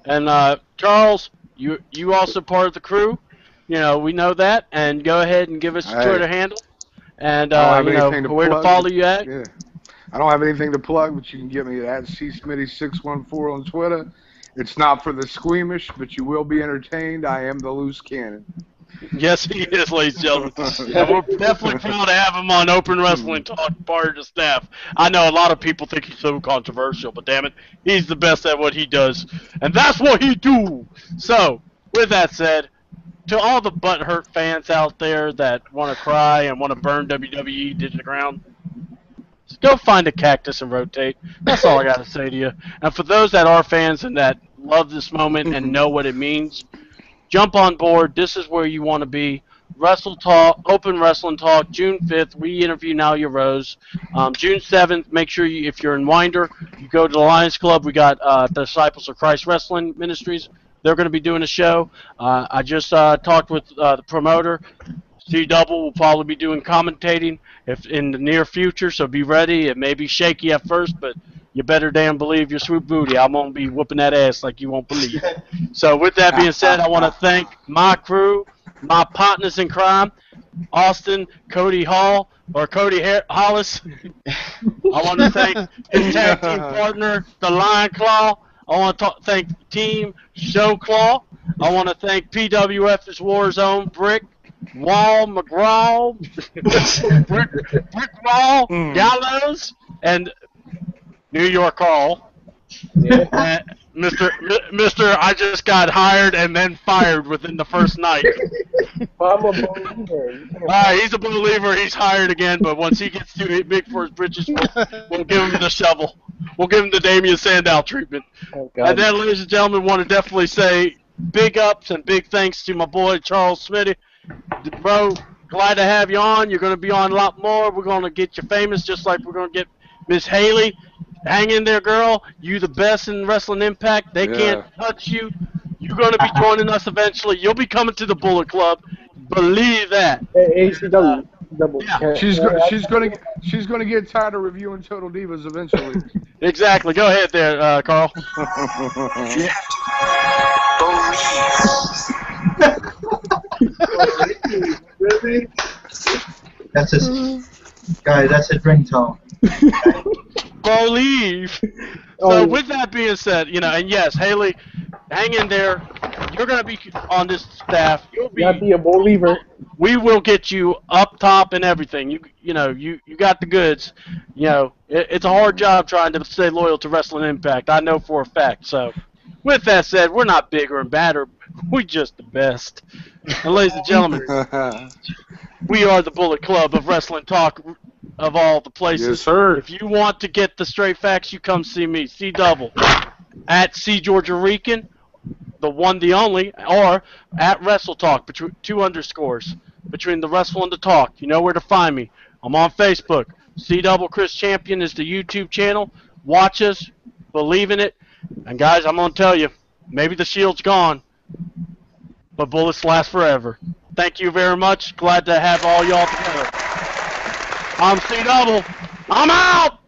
And Charles, you also part of the crew. You know, we know that. And go ahead and give us your Twitter handle. And, you know, where to follow you at. Yeah. I don't have anything to plug, but you can get me at CSmitty614 on Twitter. It's not for the squeamish, but you will be entertained. I am the loose cannon. Yes, he is, ladies and gentlemen. And we're definitely proud to have him on Open Wrestling Talk, part of the staff. I know a lot of people think he's so controversial, but damn it, he's the best at what he does. And that's what he do. So, with that said, to all the butthurt fans out there that want to cry and want to burn WWE to the ground, just go find a cactus and rotate. That's all I got to say to you. And for those that are fans and that love this moment and know what it means, jump on board. This is where you want to be. Wrestle Talk, Open Wrestling Talk, June 5th. We interview Nalia Rose. June 7th, make sure if you're in Winder, you go to the Lions Club. We got the Disciples of Christ Wrestling Ministries. They're going to be doing a show. I just talked with the promoter. C-Double will probably be doing commentating if in the near future, so be ready. It may be shaky at first, but you better damn believe your sweet booty. I'm going to be whooping that ass like you won't believe. So with that being said, I want to thank my crew, my partners in crime, Austin, Cody Hall, or Cody Hollis. I want to thank his tag team partner, the Lion Claw. I want to thank Team Show Claw. I want to thank PWF's Warzone, Brick Wall McGraw, Brick Wall, Gallows, and New York Carl. Yeah. Mr. I just got hired and then fired within the first night. Well, I'm a believer. He's a believer. He's hired again, but once he gets too big for his britches, we'll give him the shovel. We'll give him the Damian Sandow treatment. Oh, God. And then, ladies and gentlemen, want to definitely say big ups and big thanks to my boy Charles Smitty. Bro, glad to have you on. You're going to be on a lot more. We're going to get you famous just like we're going to get Miss Haley. Hang in there, girl. You the best in Wrestling Impact. They can't touch you. You're going to be joining us eventually. You'll be coming to the Bullet Club. Believe that. Hey, ACW. Yeah. She's gonna get tired of reviewing Total Divas eventually. Exactly. Go ahead there, Carl. Really? That's his guys. That's his ringtone. Believe. So with that being said, and yes, Haley, hang in there. You're gonna be on this staff. You'll be a believer. We will get you up top and everything. You got the goods. It's a hard job trying to stay loyal to Wrestling Impact. I know for a fact. So, with that said, we're not bigger and badder. We just the best. And ladies and gentlemen, we are the Bullet Club of Wrestling Talk of all the places. Yes, sir. If you want to get the straight facts, you come see me, C Double, at C Georgia Rican, the one, the only, or at Wrestle Talk, between 2 underscores, between the Wrestle and the Talk. You know where to find me. I'm on Facebook. C Double Chris Champion is the YouTube channel. Watch us, believe in it, and guys, I'm gonna tell you, maybe the Shield's gone, but bullets last forever. Thank you very much. Glad to have all y'all together. I'm C Double. I'm out.